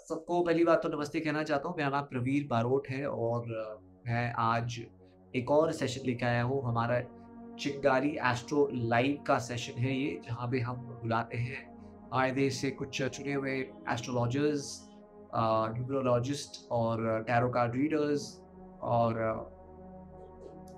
सबको पहली बात तो नमस्ते कहना चाहता हूँ। मेरा नाम प्रवीर बारोट है और मैं आज एक और सेशन लेके आया हूँ। हमारा चिंगारी एस्ट्रो लाइव का सेशन है ये, जहाँ पे हम बुलाते हैं आए देश से कुछ चुने हुए एस्ट्रोलॉजर्स, न्यूमरोलॉजिस्ट और टैरो कार्ड रीडर्स और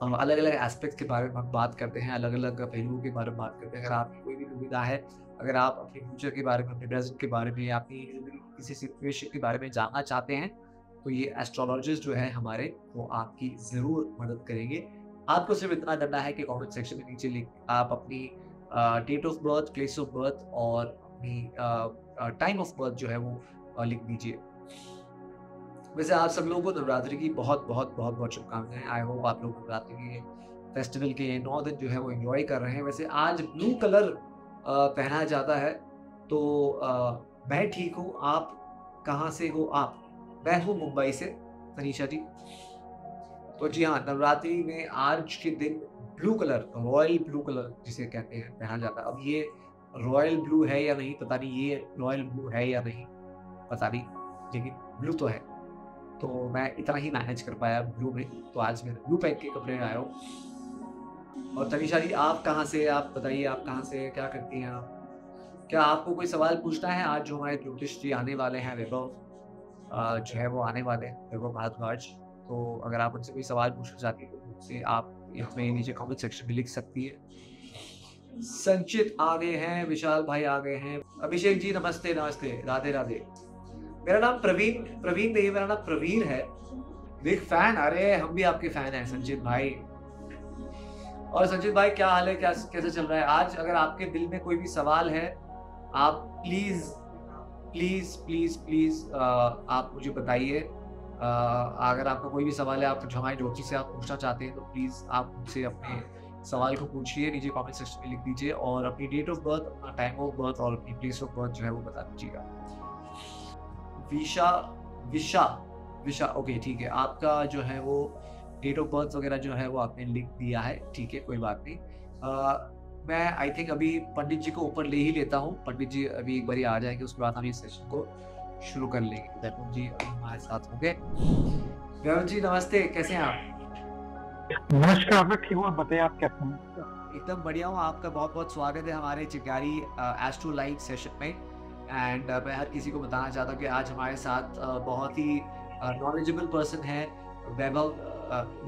अलग-अलग एस्पेक्ट्स के बारे में हम बात करते हैं, अलग-अलग पहलुओं के बारे में बात करते हैं। अगर आपकी कोई भी दुविधा है, अगर आप अपने फ्यूचर के बारे में, अपने प्रेज़ेंट के बारे में या अपनी ज़िंदगी की किसी सिचुएशन के बारे में जानना चाहते हैं, तो ये एस्ट्रोलॉजिस्ट जो है हमारे, वो आपकी ज़रूर मदद करेंगे। आपको सिर्फ़ इतना करना है कि कमेंट सेक्शन में नीचे लिख आप अपनी date of birth, place of birth और अपनी टाइम ऑफ़ बर्थ जो है वो लिख दीजिए। वैसे आप सब लोगों को नवरात्रि की बहुत शुभकामनाएँ। आई होप आप लोग नवरात्रि के फेस्टिवल के 9 दिन जो है वो एन्जॉय कर रहे हैं। वैसे आज ब्लू कलर पहना जाता है, तो मैं ठीक हूँ, आप कहाँ से हो आप? मैं हूँ मुंबई से, तनीषा जी। तो जी हाँ, नवरात्रि में आज के दिन blue colour, royal blue colour जिसे कहते हैं, पहना जाता है। अब ये रॉयल ब्लू है या नहीं पता नहीं, ये रॉयल ब्लू है या नहीं पता नहीं, लेकिन ब्लू तो है। तो मैं इतना ही मैनेज कर पाया ब्लू में, तो आज मैं ब्लू पहन के कपड़े में आया हूँ। और तनीषा जी, आप कहाँ से? आप बताइए, आप कहाँ से? क्या करती हैं आप? क्या आपको कोई सवाल पूछना है? आज जो हमारे ज्योतिष जी आने वाले हैं, वैभव जो है वो आने वाले हैं, वैभव भारद्वाज। तो अगर आप उनसे कोई सवाल पूछना चाहती हैं, तो मुझसे आप इसमें नीचे कमेंट सेक्शन में लिख सकती हैं। संचित आ गए हैं, विशाल भाई आ गए हैं। अभिषेक जी नमस्ते, नमस्ते, राधे राधे। मेरा नाम प्रवीण प्रवीण नहीं है, मेरा नाम प्रवीर है। बिग फैन, अरे हम भी आपके फैन हैं संजीत भाई। और संजीत भाई क्या हाल है, क्या कैसे चल रहा है? आज अगर आपके दिल में कोई भी सवाल है, आप प्लीज प्लीज प्लीज प्लीज आप मुझे बताइए। अगर आपका कोई भी सवाल है, आप जो हमारे ज्योति से आप पूछना चाहते हैं, तो प्लीज आप मुझसे अपने सवाल को पूछिए, नीचे कमेंट सेक्शन में लिख दीजिए और अपनी डेट ऑफ बर्थ, अपना टाइम ऑफ बर्थ और अपनी प्लेस ऑफ बर्थ जो है वो बता दीजिएगा। विशा विशा विशा ओके, ठीक है। आपका जो है वो डेट ऑफ बर्थ वगैरह जो है वो आपने लिख दिया है, ठीक है, कोई बात नहीं। मैं आई थिंक अभी पंडित जी को ऊपर ले ही लेता हूँ। पंडित जी अभी एक बारी आ जाएंगे, उसके बाद हम इस सेशन को शुरू कर लेंगे। वैभव जी अभी हमारे साथ होंगे। वैभव जी नमस्ते, कैसे हैं आप? नमस्कार, मैं ठीक हूँ। आप बताइए, आप कैसे हैं? एकदम बढ़िया हूँ। आपका बहुत बहुत स्वागत है हमारे चिंगारी एस्ट्रो लाइव सेशन में। एंड मैं हर किसी को बताना चाहता हूँ कि आज हमारे साथ बहुत ही नॉलेजेबल पर्सन है। वैभव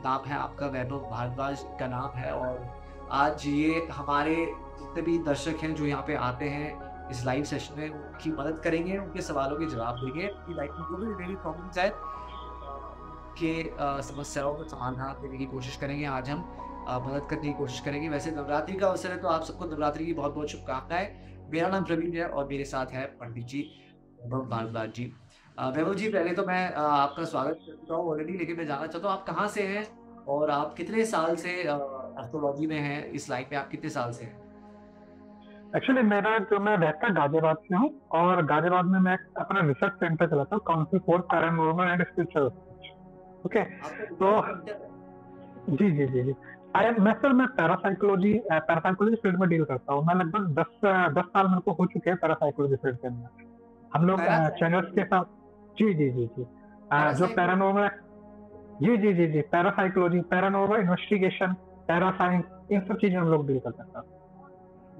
नाम है आपका, वैभव भारद्वाज का नाम है। और आज ये हमारे जितने भी दर्शक हैं जो यहाँ पे आते हैं इस लाइव सेशन में, उनकी मदद करेंगे, उनके सवालों के जवाब देंगे। उनकी लाइफ में जो भी डेली प्रॉब्लम्स है, के समस्याओं का समाधान देने की कोशिश करेंगे। आज हम मदद करने की कोशिश करेंगे। वैसे नवरात्रि का अवसर है, तो आप सबको नवरात्रि की बहुत-बहुत शुभकामनाएँ। मेरा नाम प्रवीण है और मेरे साथ है पंडित जी वैभव भारद्वाज जी। वैभव जी, पहले तो मैं आपका स्वागत कर चुका हूँ ऑलरेडी, लेकिन मैं जानना चाहता हूँ आप कहाँ से हैं और आप कितने साल से एस्ट्रोलॉजी में हैं, इस लाइन में आप कितने साल से हैं? एक्चुअली मैं रहता गाजियाबाद से हूँ और गाजियाबाद में मैं अपना रिसर्च सेंटर चलाता हूँ, council for paranormal and spiritual research. Okay, आपका तो रिसर्च सेंटर है? जी जी जी जी मैं पैरासाइकोलॉजी फील्ड में डील करता हूँ। मैं लगभग 10 साल मेरे को हो चुके हैं पैरासाइकोलॉजी फील्ड के अंदर। हम लोग चैनल्स के साथ। जी जी जी जी जो पैरासाइकोलॉजी? पैरानॉर्मल, जी जी जी जी पैरासाइकोलॉजी, पैरानॉर्मल इन्वेस्टिगेशन, पैरासाइंस, इन सब चीजें हम लोग डील करते हैं।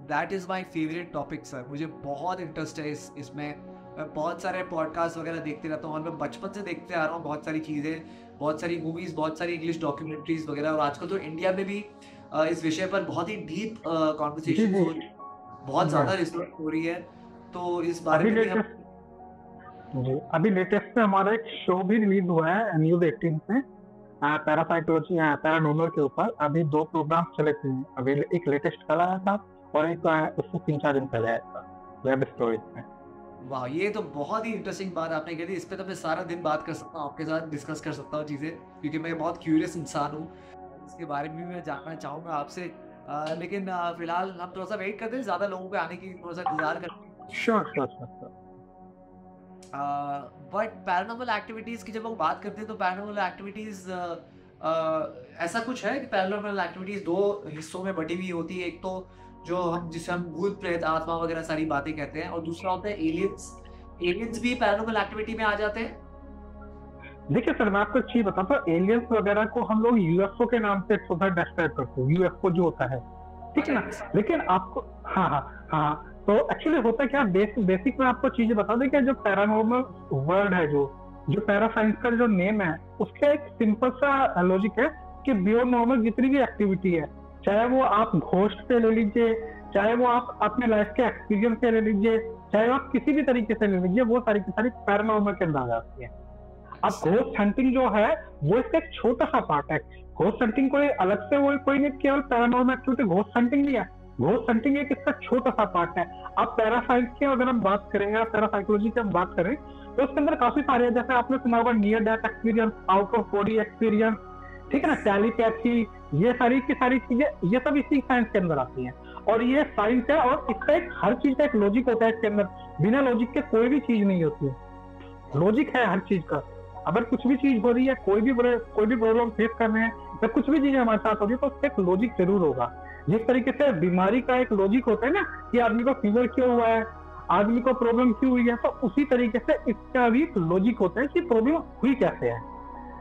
That is my favourite topic sir. मुझे बहुत इंटरेस्ट है इसमें। मैं बहुत सारे पॉडकास्ट वगैरह देखते रहता हूँ और मैं बचपन से देखते आ रहा हूँ बहुत सारी चीज़ें, बहुत सारी मूवीज़, बहुत सारी इंग्लिश डॉक्यूमेंट्रीज़ वगैरह। और आजकल तो इंडिया में भी इस विषय पर बहुत ही डीप जी कॉन्वर्सेशंस जी हो रही हैं, बहुत ज़्यादा रिसर्च हो रही है। तो इस बारे अभी में भी हम लेटेस्ट जी अभी लेटेस्ट में हमारा एक शो भी रिलीज हुआ है न्यूज 18 पे, पैरासाइकोलॉजी पैरानॉर्मल के ऊपर। अभी 2 प्रोग्राम चले थे। अभी एक लेटेस्ट कल आया था और एक उससे 3-4 दिन पहले आया था वेब स्टोरीज में। वाह, ये तो बहुत ही इंटरेस्टिंग बात आपने कही थी। इस पे तो मैं सारा दिन बात कर सकता हूँ, आपके साथ डिस्कस कर सकता हूँ चीज़ें, क्योंकि मैं बहुत क्यूरियस इंसान हूँ। इसके बारे में भी मैं जानना चाहूँगा आपसे। लेकिन फिलहाल हम थोड़ा सा वेट करते हैं, ज़्यादा लोगों के आने की थोड़ा सा इंतजार करते हैं। Sure sure sure sure. But paranormal activities की जब हम बात करते हैं, तो पैरानॉर्मल एक्टिविटीज़ ऐसा कुछ है कि पैरानॉर्मल एक्टिविटीज़ दो हिस्सों में बटी हुई होती है। एक तो जो हम जिसे हम भूत प्रेत आत्मा वगैरह सारी बातें कहते हैं, और दूसरा होता है एलियंस। एलियंस भी पैरानॉर्मल एक्टिविटी में आ जाते हैं? देखिए सर, मैं आपको एक चीज बताता हूँ, एलियंस वगैरह को हम लोग यूएफओ के नाम से थोड़ा डिस्क्राइब करते हैं, यूएफओ जो होता है, ठीक है अच्छा, ना। लेकिन आपको, हाँ हाँ हाँ, तो एक्चुअली होता क्या, बेसिक में आपको चीजें बता दें कि जो पैरानॉर्मल वर्ड है, जो जो पैरासाइंस का जो नेम है, उसका एक सिंपल सा लॉजिक है कि बियो नॉर्मल जितनी भी एक्टिविटी है, चाहे वो आप घोस्ट पे ले लीजिए, चाहे वो आप अपने लाइफ के एक्सपीरियंस पे ले लीजिए, चाहे आप किसी भी तरीके से ले लीजिए, वो सारी की सारी पैरानॉर्मल के अंदर आ जाती है। अब अच्छा, घोस्ट हंटिंग जो है वो इसका एक छोटा सा पार्ट है। घोस्ट हंटिंग कोई अलग से, वो कोई नहीं केवल पैरानॉर्मल एक्टिविटी घोस्ट हंटिंग नहीं है, घोस्ट हंटिंग एक इसका छोटा सा पार्ट है। अब पैरासाइंस की अगर हम बात करें या पैरासाइकोलॉजी की हम बात करें, तो उसके अंदर काफी सारे हैं, जैसे आपने सुना होगा near death experience, out of body experience, ठीक है ना, टेलीपैथी, ये सारी की सारी चीजें, ये सब इसी साइंस के अंदर आती हैं। और ये साइंस है, और इसका एक हर चीज का एक लॉजिक होता है इसके अंदर, बिना लॉजिक के कोई भी चीज नहीं होती है, लॉजिक है हर चीज का। अगर कुछ भी चीज हो रही है, कोई भी प्रॉब्लम फेस कर रहे हैं, या कुछ भी चीजें हमारे साथ हो रही है, तो उसका एक लॉजिक जरूर होगा। जिस तरीके से बीमारी का एक लॉजिक होता है ना, कि आदमी को फीवर क्यों हुआ है, आदमी को प्रॉब्लम क्यों हुई है, तो उसी तरीके से इसका भी एक लॉजिक होता है कि प्रॉब्लम हुई कैसे है।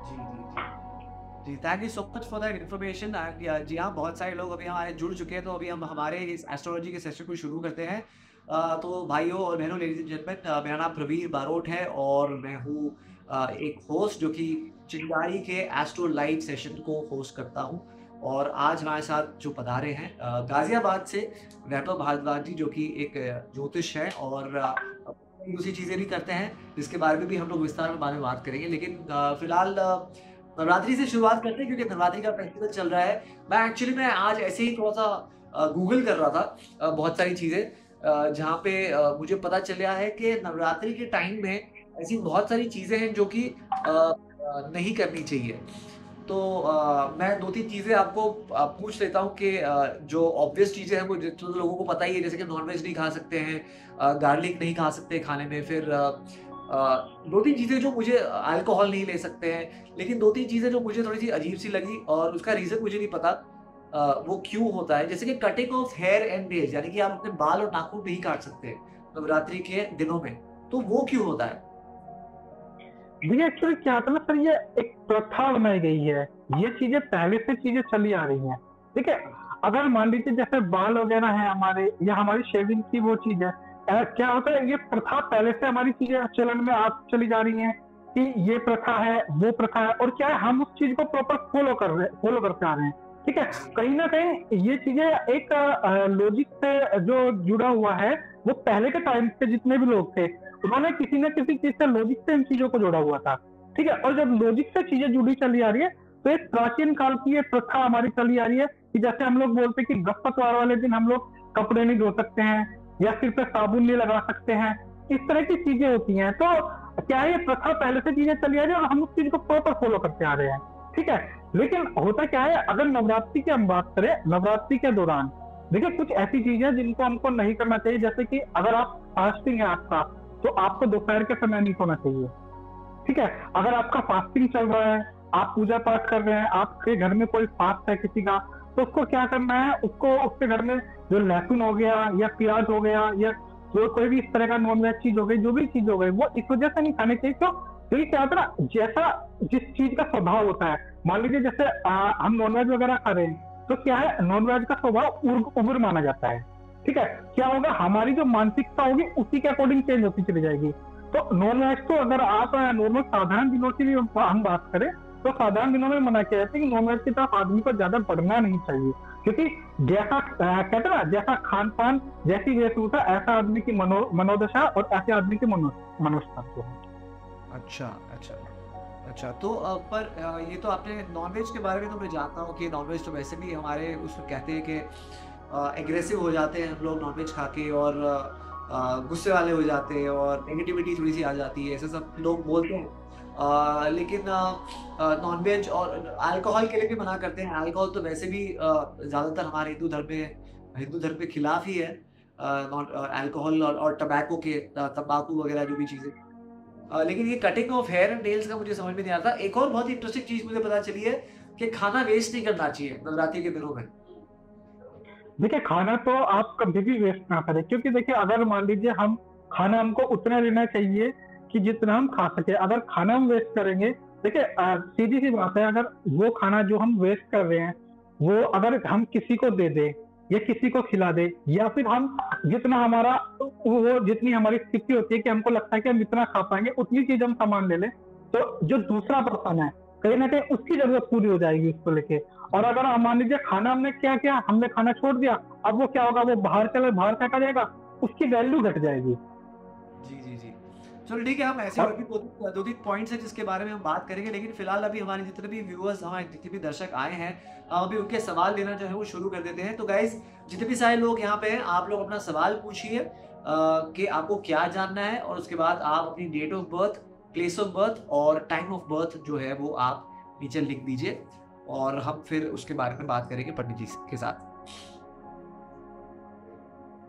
जी, जी, जी। जी, thank you so much for that information. And जी हाँ, बहुत सारे लोग अभी हमारे जुड़ चुके हैं, तो अभी हम हमारे इस एस्ट्रोलॉजी के सेशन को शुरू करते हैं। तो भाइयों और बहनों, लेडीज एंड जेंटलमैन, मेरा नाम प्रवीर बारोट है और मैं हूँ एक होस्ट जो कि चिंगारी के एस्ट्रो लाइव सेशन को होस्ट करता हूँ। और आज हमारे साथ जो पधारे हैं गाजियाबाद से वैभव भारद्वाज जी, जो कि एक ज्योतिष है और दूसरी चीज़ें भी करते हैं, जिसके बारे में भी हम लोग विस्तार में बाद में बात करेंगे। लेकिन फिलहाल नवरात्रि से शुरुआत करते हैं, क्योंकि नवरात्रि का फेस्टिवल चल रहा है। मैं आज ऐसे ही थोड़ा सा गूगल कर रहा था बहुत सारी चीज़ें, जहाँ पे मुझे पता चला है कि नवरात्रि के टाइम में ऐसी बहुत सारी चीज़ें हैं जो कि नहीं करनी चाहिए। तो मैं 2-3 चीज़ें आपको पूछ लेता हूँ कि जो ऑब्वियस चीज़ें हैं वो जो लोगों को पता ही है, जैसे कि नॉनवेज नहीं खा सकते हैं, गार्लिक नहीं खा सकते खाने में, फिर 2-3 चीज़ें जो मुझे, अल्कोहल नहीं ले सकते हैं, लेकिन 2-3 चीज़ें जो मुझे थोड़ी-सी अजीब-सी लगी और उसका रीज़न मुझे नहीं पता वो क्यों होता है। जैसे कि cutting of hair and nails, यानी कि आप अपने बाल और नाखून नहीं काट सकते नवरात्रि के दिनों में, तो वो क्यों होता है? देखिए एक्चुअली क्या होता है ना सर, ये एक प्रथा बनाई गई है, ये चीजें पहले से चीजें चली आ रही हैं, ठीक है। अगर मान लीजिए जैसे बाल वगैरह है हमारे, या हमारी शेविंग की वो चीज है, क्या होता है, ये प्रथा पहले से हमारी चीजें चलन में आप चली जा रही हैं कि ये प्रथा है, वो प्रथा है, और क्या है, हम उस चीज को प्रॉपर फॉलो करते आ रहे हैं, ठीक है। कहीं ना कहीं ये चीजें एक लॉजिक से जो जुड़ा हुआ है, वो पहले के टाइम पे जितने भी लोग थे, उन्होंने किसी न किसी चीज से, लॉजिक से इन चीजों को जोड़ा हुआ था, ठीक है। और जब लॉजिक से चीजें जुड़ी चली आ रही है, तो एक प्राचीन काल की ये प्रथा हमारी चली आ रही है कि जैसे हम लोग बोलते हैं कि गणपतवार वाले दिन हम लोग कपड़े नहीं धो सकते हैं, या सिर पे साबुन नहीं लगा सकते हैं, इस तरह की चीजें होती हैं। तो क्या है, ये प्रथा पहले से चीजें चली आ रही है, और हम उस चीज को प्रॉपर फॉलो करते आ रहे हैं, ठीक है। लेकिन होता क्या है, अगर नवरात्रि की हम बात करें, नवरात्रि के दौरान देखिए कुछ ऐसी चीजें हैं जिनको हमको नहीं करना चाहिए। जैसे कि अगर आप फास्टिंग है आपका, तो आपको दोपहर के समय नहीं सोना चाहिए, ठीक है। अगर आपका फास्टिंग चल रहा है, आप पूजा पाठ कर रहे हैं, आपके घर में कोई फास्ट है किसी का, तो उसको क्या करना है, उसको उसके घर में जो लहसुन हो गया, या प्याज हो गया, या जो कोई भी इस तरह का नॉनवेज चीज हो गई, जो भी चीज हो गई, वो इस वजह से नहीं खानी चाहिए। क्योंकि क्या होता है ना, जैसा जिस चीज का स्वभाव होता है, मान लीजिए जैसे हम नॉनवेज वगैरह खा रहे हैं, तो क्या है, नॉनवेज का स्वभाव उग्र माना जाता है, ठीक है। क्या होगा, हमारी जो मानसिकता होगी उसी के अकॉर्डिंग चेंज होती चली जाएगी। तो नॉन वेज तो अगर आप नॉर्मल साधारण दिनों की भी हम बात करें, तो साधारण दिनों में मना किया जाता है कि नॉन वेज की तरफ आदमी को ज्यादा बढ़ना नहीं चाहिए, क्योंकि जैसा कहते हैं ना, जैसा खान पान, जैसी वेशभूषा, ऐसा आदमी की मनोदशा, और ऐसे आदमी की मनुष्यत्व है। अच्छा, अच्छा, अच्छा। तो ये तो आपने नॉनवेज के बारे में, तो मैं जानता हूँ कि नॉनवेज तो वैसे भी हमारे उसमें कहते हैं कि एग्रेसिव हो जाते हैं हम लोग नॉनवेज खा के, और गुस्से वाले हो जाते हैं, और नेगेटिविटी थोड़ी सी आ जाती है, ऐसे सब लोग बोलते हैं। लेकिन नॉनवेज और अल्कोहल के लिए भी मना करते हैं। अल्कोहल तो वैसे भी ज़्यादातर हमारे हिंदू धर्म के खिलाफ ही है, अल्कोहल और टबैको के, तंबाकू वगैरह जो भी चीज़ें। लेकिन ये cutting of hair and nails का मुझे समझ में नहीं आता। एक और बहुत ही इंटरेस्टिंग चीज़ मुझे पता चली है कि खाना वेस्ट नहीं करना चाहिए नवरात्रि के दिनों में। देखिए खाना तो आप कभी भी वेस्ट ना करें, क्योंकि देखिए अगर मान लीजिए हम खाना हमको उतना लेना चाहिए कि जितना हम खा सके। अगर खाना हम वेस्ट करेंगे, देखिए सीधी सी बात है, अगर वो खाना जो हम वेस्ट कर रहे हैं वो अगर हम किसी को दे दें या किसी को खिला दे, या फिर हम जितना हमारा वो जितनी हमारी स्थिति होती है कि हमको लगता है कि हम इतना खा पाएंगे उतनी चीज हम सामान ले लें, तो जो दूसरा पर्सन है कहीं ना कहीं उसकी जरूरत पूरी हो जाएगी उसको लेके। और अगर हम मान लीजिए खाना हमने क्या किया, हमने खाना छोड़ दिया, अब वो क्या होगा, वो बाहर बाहर फेंका जाएगा, उसकी वैल्यू घट जाएगी। जी जी जी, चलो ठीक है, हम ऐसे और और भी दो तीन पॉइंट्स हैं जिसके बारे में हम बात करेंगे, लेकिन फिलहाल अभी हमारे जितने भी व्यूअर्स, हमारे जितने भी दर्शक आए हैं, हम अभी उनके सवाल लेना जो है वो शुरू कर देते हैं। तो गाइज जितने भी सारे लोग यहाँ पे हैं, आप लोग अपना सवाल पूछिए कि आपको क्या जानना है, और उसके बाद आप अपनी date of birth, place of birth और टाइम ऑफ बर्थ जो है वो आप नीचे लिख दीजिए, और हम फिर उसके बारे में बात करेंगे पंडित जी के साथ।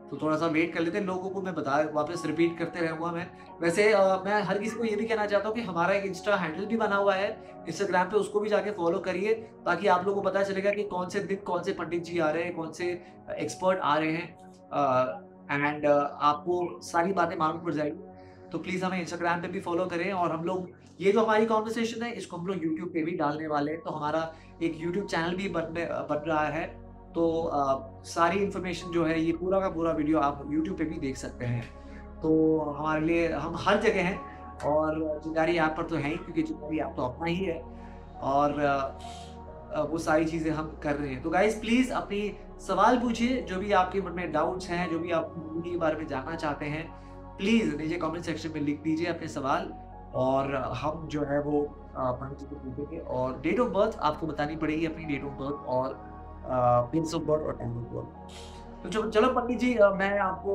तो थोड़ा सा वेट कर लेते हैं, लोगों को मैं बता वापस रिपीट करते रहूँगा मैं। वैसे मैं हर किसी को ये भी कहना चाहता हूँ कि हमारा एक इंस्टा हैंडल भी बना हुआ है इंस्टाग्राम पे, उसको भी जाके फॉलो करिए, ताकि आप लोगों को पता चलेगा कि कौन से दिन कौन से पंडित जी आ रहे हैं, कौन से एक्सपर्ट आ रहे हैं, एंड आपको सारी बातें मालूम पड़ जाएगी। तो प्लीज़ हमें इंस्टाग्राम पे भी फॉलो करें, और हम लोग ये जो हमारी कॉन्वर्सेशन है इसको हम लोग यूट्यूब पे भी डालने वाले हैं। तो हमारा एक यूट्यूब चैनल भी बन रहा है, तो सारी इन्फॉर्मेशन जो है, ये पूरा का पूरा वीडियो आप यूट्यूब पे भी देख सकते हैं। तो हमारे लिए हम हर जगह हैं, और चिंगारी ऐप पर तो है ही, क्योंकि चिंगारी ऐप तो अपना ही है, और वो सारी चीज़ें हम कर रहे हैं। तो गाइज प्लीज़ अपनी सवाल पूछिए, जो भी आपके मन में डाउट्स हैं, जो भी आप मूवी के बारे में जानना चाहते हैं, प्लीज़ नीचे कमेंट सेक्शन में लिख दीजिए अपने सवाल, और हम जो है वो पंडित जी को पूछेंगे। और डेट ऑफ बर्थ आपको बतानी पड़ेगी, अपनी डेट ऑफ बर्थ और प्लेस ऑफ बर्थ और टाइम ऑफ बर्थ। तो चलो पंडित जी, मैं आपको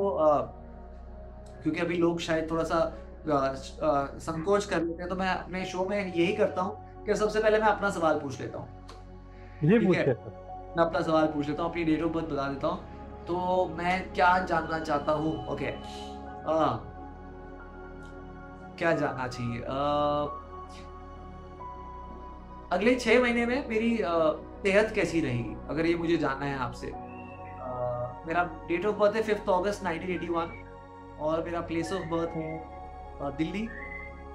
क्योंकि अभी लोग शायद थोड़ा सा संकोच कर लेते हैं, तो मैं अपने शो में यही करता हूँ कि सबसे पहले मैं अपना सवाल पूछ लेता हूँ। जी ठीक है, पूछिए सर। मैं अपना सवाल पूछ लेता हूँ, अपनी डेट ऑफ बर्थ बता देता हूँ। तो मैं क्या जानना चाहता हूँ, ओके, क्या जानना चाहिए, अगले 6 महीने में मेरी सेहत कैसी रहेगी, अगर ये मुझे जानना है आपसे। मेरा डेट ऑफ बर्थ है 5 अगस्त 1981, और मेरा प्लेस ऑफ बर्थ है दिल्ली,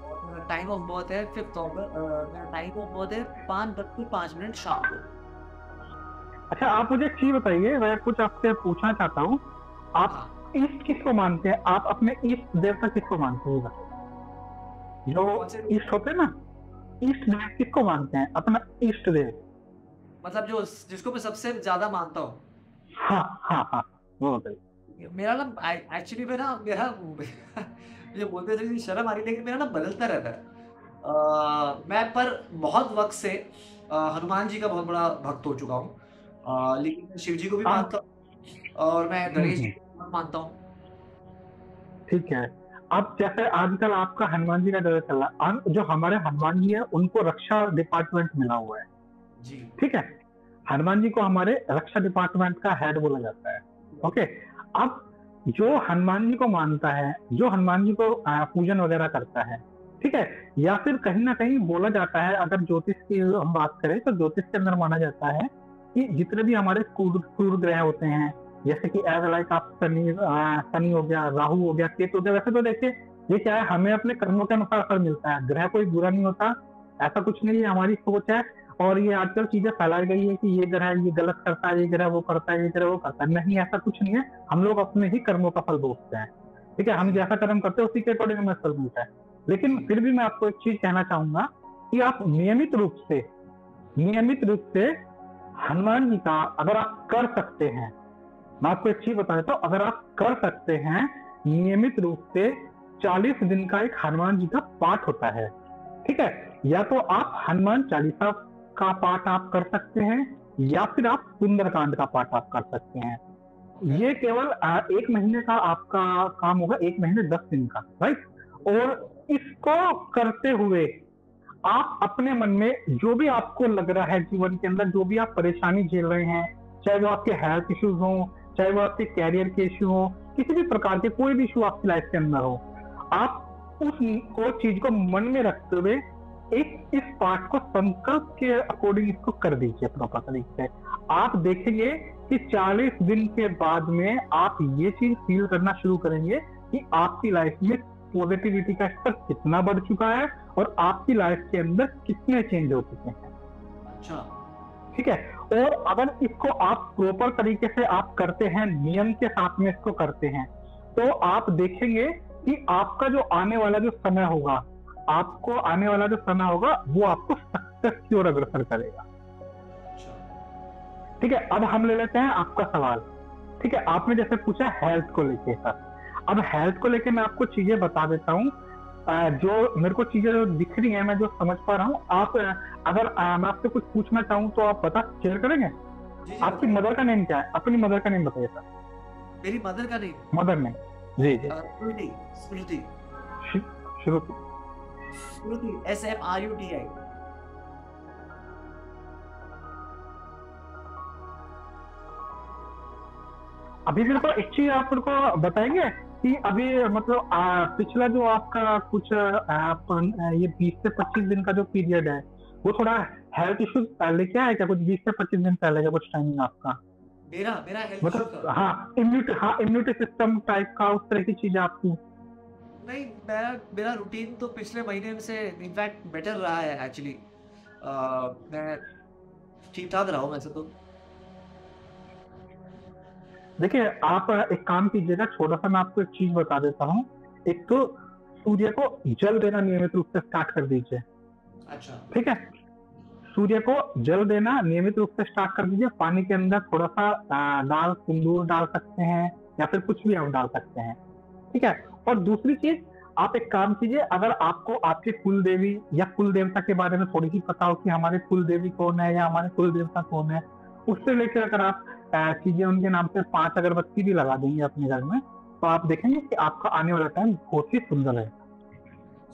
और मेरा टाइम ऑफ बर्थ है 5 अगस्त, मेरा टाइम ऑफ बर्थ है 5:05 शाम को। अच्छा, आप मुझे एक चीज बताइए, मैं कुछ आपसे पूछना चाहता हूँ। आप हाँ, ईस्ट किसको मानते हैं? आप अपने ईस्ट देवता किसको मानते हैं? जो कौन से ईस्ट होते हैं ना, ईस्ट देव किसको मानते हैं? अपना ईस्ट देव। मतलब जो जिसको मैं सबसे ज्यादा मानता हूँ? हाँ हाँ हाँ, वो बताइए। मेरा ना एक्चुअली मेरा मुझे बोलते थे शर्म आ रही, लेकिन मेरा ना बदलता रहता है। मैं पर बहुत वक्त से हनुमान जी का बहुत बड़ा भक्त हो चुका हूँ, लेकिन मैं शिव जी को भी हाँ, मानता हूँ, और मैं गणेश जी हम्म, को बहुत मानता हूँ। ठीक है। अब जैसे आजकल आपका हनुमान जी का दौर चल रहा है, जो हमारे हनुमान जी है उनको रक्षा डिपार्टमेंट मिला हुआ है, जी ठीक है। हनुमान जी को हमारे रक्षा डिपार्टमेंट का हेड बोला जाता है, ओके। अब जो हनुमान जी को मानता है, जो हनुमान जी को पूजन वगैरह करता है, ठीक है, या फिर कहीं ना कहीं बोला जाता है, अगर ज्योतिष की हम बात करें तो ज्योतिष के अंदर माना जाता है कि जितने भी हमारे सूर्य ग्रह होते हैं, जैसे कि एज लाइक आप शनि हो गया, राहु हो गया, केतु हो गया, वैसे तो देखिए ये क्या है, हमें अपने कर्मों के अनुसार फल मिलता है, ग्रह कोई बुरा नहीं होता, ऐसा कुछ नहीं है, हमारी सोच है। और ये आजकल चीजें फैलाई गई है कि ये ग्रह ये गलत करता है, ये ग्रह वो करता है, ये ग्रह वो करता है, नहीं, ऐसा कुछ नहीं है। हम लोग अपने ही कर्मों का फल भोगते हैं, ठीक है। हम जैसा कर्म करते हैं उसी के अकॉर्डिंग हमें फल मिलता है। लेकिन फिर भी मैं आपको एक चीज कहना चाहूंगा कि आप नियमित रूप से हनुमान जी का अगर आप कर सकते हैं, मैं आपको एक चीज बता देता हूँ, अगर आप कर सकते हैं नियमित रूप से 40 दिन का एक हनुमान जी का पाठ होता है, ठीक है। या तो आप हनुमान चालीसा का पाठ आप कर सकते हैं, या फिर आप सुंदरकांड का पाठ आप कर सकते हैं। ये केवल 1 महीने का आपका काम होगा, 1 महीने 10 दिन का, राइट। और इसको करते हुए आप अपने मन में जो भी आपको लग रहा है जीवन के अंदर, जो भी आप परेशानी झेल रहे हैं, चाहे वो आपके हेल्थ इश्यूज हो, चाहे वो आपके कैरियर के इश्यू हो, किसी भी प्रकार के कोई भी इशू आपकी लाइफ के अंदर हो, आप उस चीज को मन में रखते हुए इस पाठ को संकल्प के अकॉर्डिंग इसको कर दीजिए प्रॉपर तरीके से। आप देखेंगे कि 40 दिन के बाद में आप ये चीज फील करना शुरू करेंगे कि आपकी लाइफ में पॉजिटिविटी का स्तर कितना बढ़ चुका है और आपकी लाइफ के अंदर कितने चेंज हो चुके हैं। अच्छा। ठीक है, और अगर इसको आप प्रॉपर तरीके से आप करते हैं, नियम के साथ में इसको करते हैं, तो आप देखेंगे कि आपका जो आने वाला जो समय होगा, आपको आने वाला जो समय होगा वो आपको सक्सेस की ओर अग्रसर करेगा। अच्छा। ठीक है, अब हम ले लेते हैं आपका सवाल। ठीक है, आपने जैसे पूछा हेल्थ को लेके सर, अब हेल्थ को लेके मैं आपको चीजें बता देता हूँ, जो मेरे को चीजें जो दिख रही हैं, मैं जो समझ पा रहा हूँ। आप अगर मैं आपसे कुछ पूछना चाहूँ तो आप बता शेयर करेंगे? जी जी आपकी बताइए। मदर का नेम क्या है? अपनी मदर का नेम बताइए सर। मेरी मदर का नहीं, मदर नेम? जी जी। स्मृति। स्मृति। शुरू। स्मृति, SMRUTI। अभी मेरे को एक चीज आप मेरे को बताएंगे कि अभी मतलब पिछला जो आपका कुछ ये 20 से 25 दिन का जो पीरियड है, वो थोड़ा हेल्थ इश्यूज लेके आया क्या? कुछ 20 से 25 दिन पहले का कुछ टाइमिंग आपका? मेरा मेरा हेल्थ इशू मतलब था। हाँ, इम्यूनिटी सिस्टम टाइप का उस तरह की चीज आपकी? नहीं, मेरा मेरा रूटीन तो पिछले महीने से इनफैक्ट बेटर रहा है एक्चुअली। मैं ठीक ठाक रहा हूँ वैसे तो। देखिए, आप एक काम कीजिएगा, छोटा सा मैं आपको एक चीज बता देता हूँ। एक तो सूर्य को जल देना नियमित रूप से स्टार्ट कर दीजिए। अच्छा। ठीक है, सूर्य को जल देना नियमित रूप से स्टार्ट कर दीजिए। पानी के अंदर थोड़ा सा दाल सिंदूर डाल सकते हैं या फिर कुछ भी आप डाल सकते हैं। ठीक है, और दूसरी चीज, आप एक काम कीजिए, अगर आपको आपके कुल देवी या कुल देवता के बारे में थोड़ी सी पता हो कि हमारे कुल देवी कौन है या हमारे कुल देवता कौन है, उससे लेकर अगर आप चीजें उनके नाम से 5 अगरबत्ती भी लगा देंगे अपने घर में, तो आप देखेंगे कि आपका आने वाला टाइम बहुत ही सुंदर है,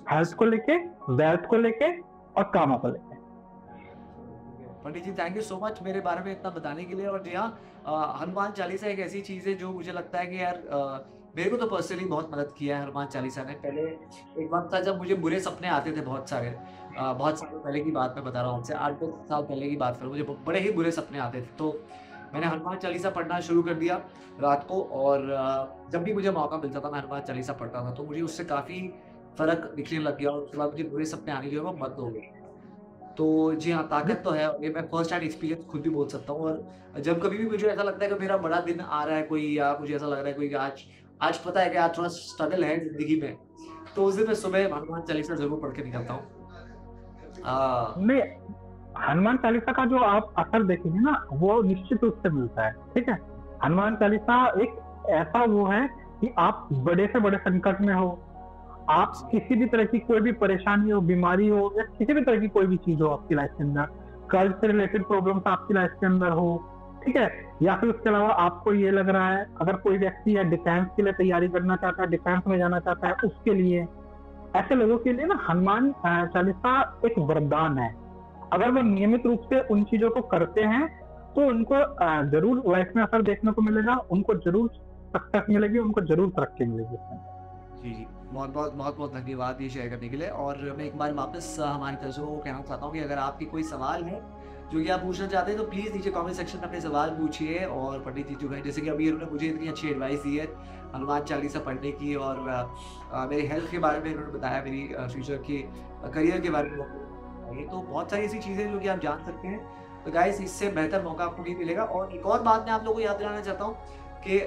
हेल्थ को लेके, वेल्थ को लेके और काम को लेके। पंडित जी थैंक यू सो मच मेरे बारे में इतना बताने के लिए। और जी हाँ, हनुमान चालीसा एक ऐसी चीज़ है जो मुझे लगता है कि यार मेरे को तो पर्सनली बहुत मदद किया है हनुमान चालीसा ने। पहले एक वक्त था जब मुझे बुरे सपने आते थे बहुत सारे, बहुत सालों पहले की बात मैं बता रहा हूँ आपसे, 8-10 साल पहले की बात करूँ, मुझे बड़े ही बुरे सपने आते थे। तो मैंने हनुमान चालीसा पढ़ना शुरू कर दिया रात को, और जब भी मुझे मौका मिलता था मैं हनुमान चालीसा पढ़ता था, तो मुझे उससे काफ़ी फ़र्क दिखने लग गया और उसके बाद मुझे बुरे सपने आने जो है वो बंद हो गए। तो जी हाँ, ताकत तो है, और ये मैं फर्स्ट हैंड एक्सपीरियंस खुद भी बोल सकता हूँ। और जब कभी भी मुझे ऐसा लगता है कि मेरा बड़ा दिन आ रहा है कोई, या मुझे ऐसा लग रहा है कोई कि आज आज पता है कि आज थोड़ा स्ट्रगल है ज़िंदगी में, तो उस दिन मैं सुबह हनुमान चालीसा ज़रूर पढ़ के निकलता हूँ। नहीं, हनुमान चालीसा का जो आप असर देखेंगे ना, वो निश्चित रूप से मिलता है। ठीक है, हनुमान चालीसा एक ऐसा वो है कि आप बड़े से बड़े संकट में हो, आप किसी भी तरह की कोई भी परेशानी हो, बीमारी हो, या किसी भी तरह की कोई भी चीज हो आपकी लाइफ के अंदर, कर्ज से रिलेटेड प्रॉब्लम्स आपकी लाइफ के अंदर हो, ठीक है, या फिर उसके अलावा आपको ये लग रहा है, अगर कोई व्यक्ति या डिफेंस के लिए तैयारी करना चाहता है, डिफेंस में जाना चाहता है, उसके लिए, ऐसे लोगों के लिए ना हनुमान चालीसा एक वरदान है। अगर वो नियमित रूप से उन चीजों को करते हैं तो उनको जरूर लाइफ में असर देखने को मिलेगा, उनको जरूर सक्सेस मिलेगी, उनको जरूर तरक्की मिलेगी। जी जी, बहुत बहुत बहुत बहुत धन्यवाद ये शेयर करने के लिए। और मैं एक बार वापस हमारे दर्शकों को कहना चाहता हूँ कि अगर आपके कोई सवाल है जो कि आप पूछना चाहते हैं, तो प्लीज़ नीचे कमेंट सेक्शन में अपने सवाल पूछिए। और पंडित जी जो है, जैसे कि अभी इन्होंने मुझे इतनी अच्छी एडवाइस दी है हनुमान चालीसा पढ़ने की, और मेरी हेल्थ के बारे में इन्होंने बताया, मेरी फ्यूचर के करियर के बारे में बताइए, तो बहुत सारी ऐसी चीज़ें जो कि आप जान सकते हैं। तो गाइस, इससे बेहतर मौका आपको नहीं मिलेगा। और एक और बात मैं आप लोगों को याद दिलाना चाहता हूँ कि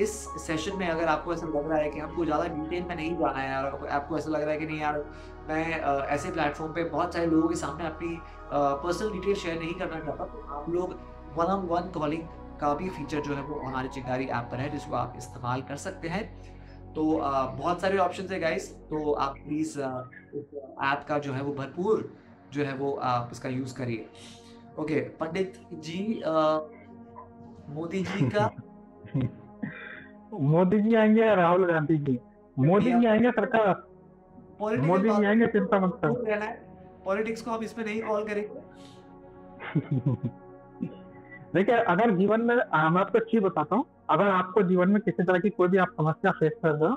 इस सेशन में अगर आपको ऐसा लग रहा है कि हमको ज़्यादा डिटेल में नहीं जाना है, और आपको ऐसा लग रहा है कि नहीं यार, मैं ऐसे प्लेटफॉर्म पे बहुत सारे लोगों के सामने अपनी पर्सनल डिटेल शेयर नहीं करना चाहता, तो आप लोग वन ऑन वन कॉलिंग का भी फीचर जो है वो हमारे चिंगारी ऐप पर है, जिसको आप इस्तेमाल कर सकते हैं। तो बहुत सारे ऑप्शन है गाइस, तो आप प्लीज़ इस ऐप का जो है वो भरपूर जो है वो आप इसका यूज़ करिए। ओके पंडित जी, मोदी जी का मोदी जी आएंगे या राहुल गांधी जी? मोदी जी आएंगे सरकार, मोदी जी आएंगे, चिंता मत कर। पॉलिटिक्स को हम इसमें नहीं कॉल करेंगे। देखिए, अगर जीवन में मैं आपको चीज बताता हूँ, अगर आपको जीवन में किसी तरह की कोई भी आप समस्या फेस कर रहे हो,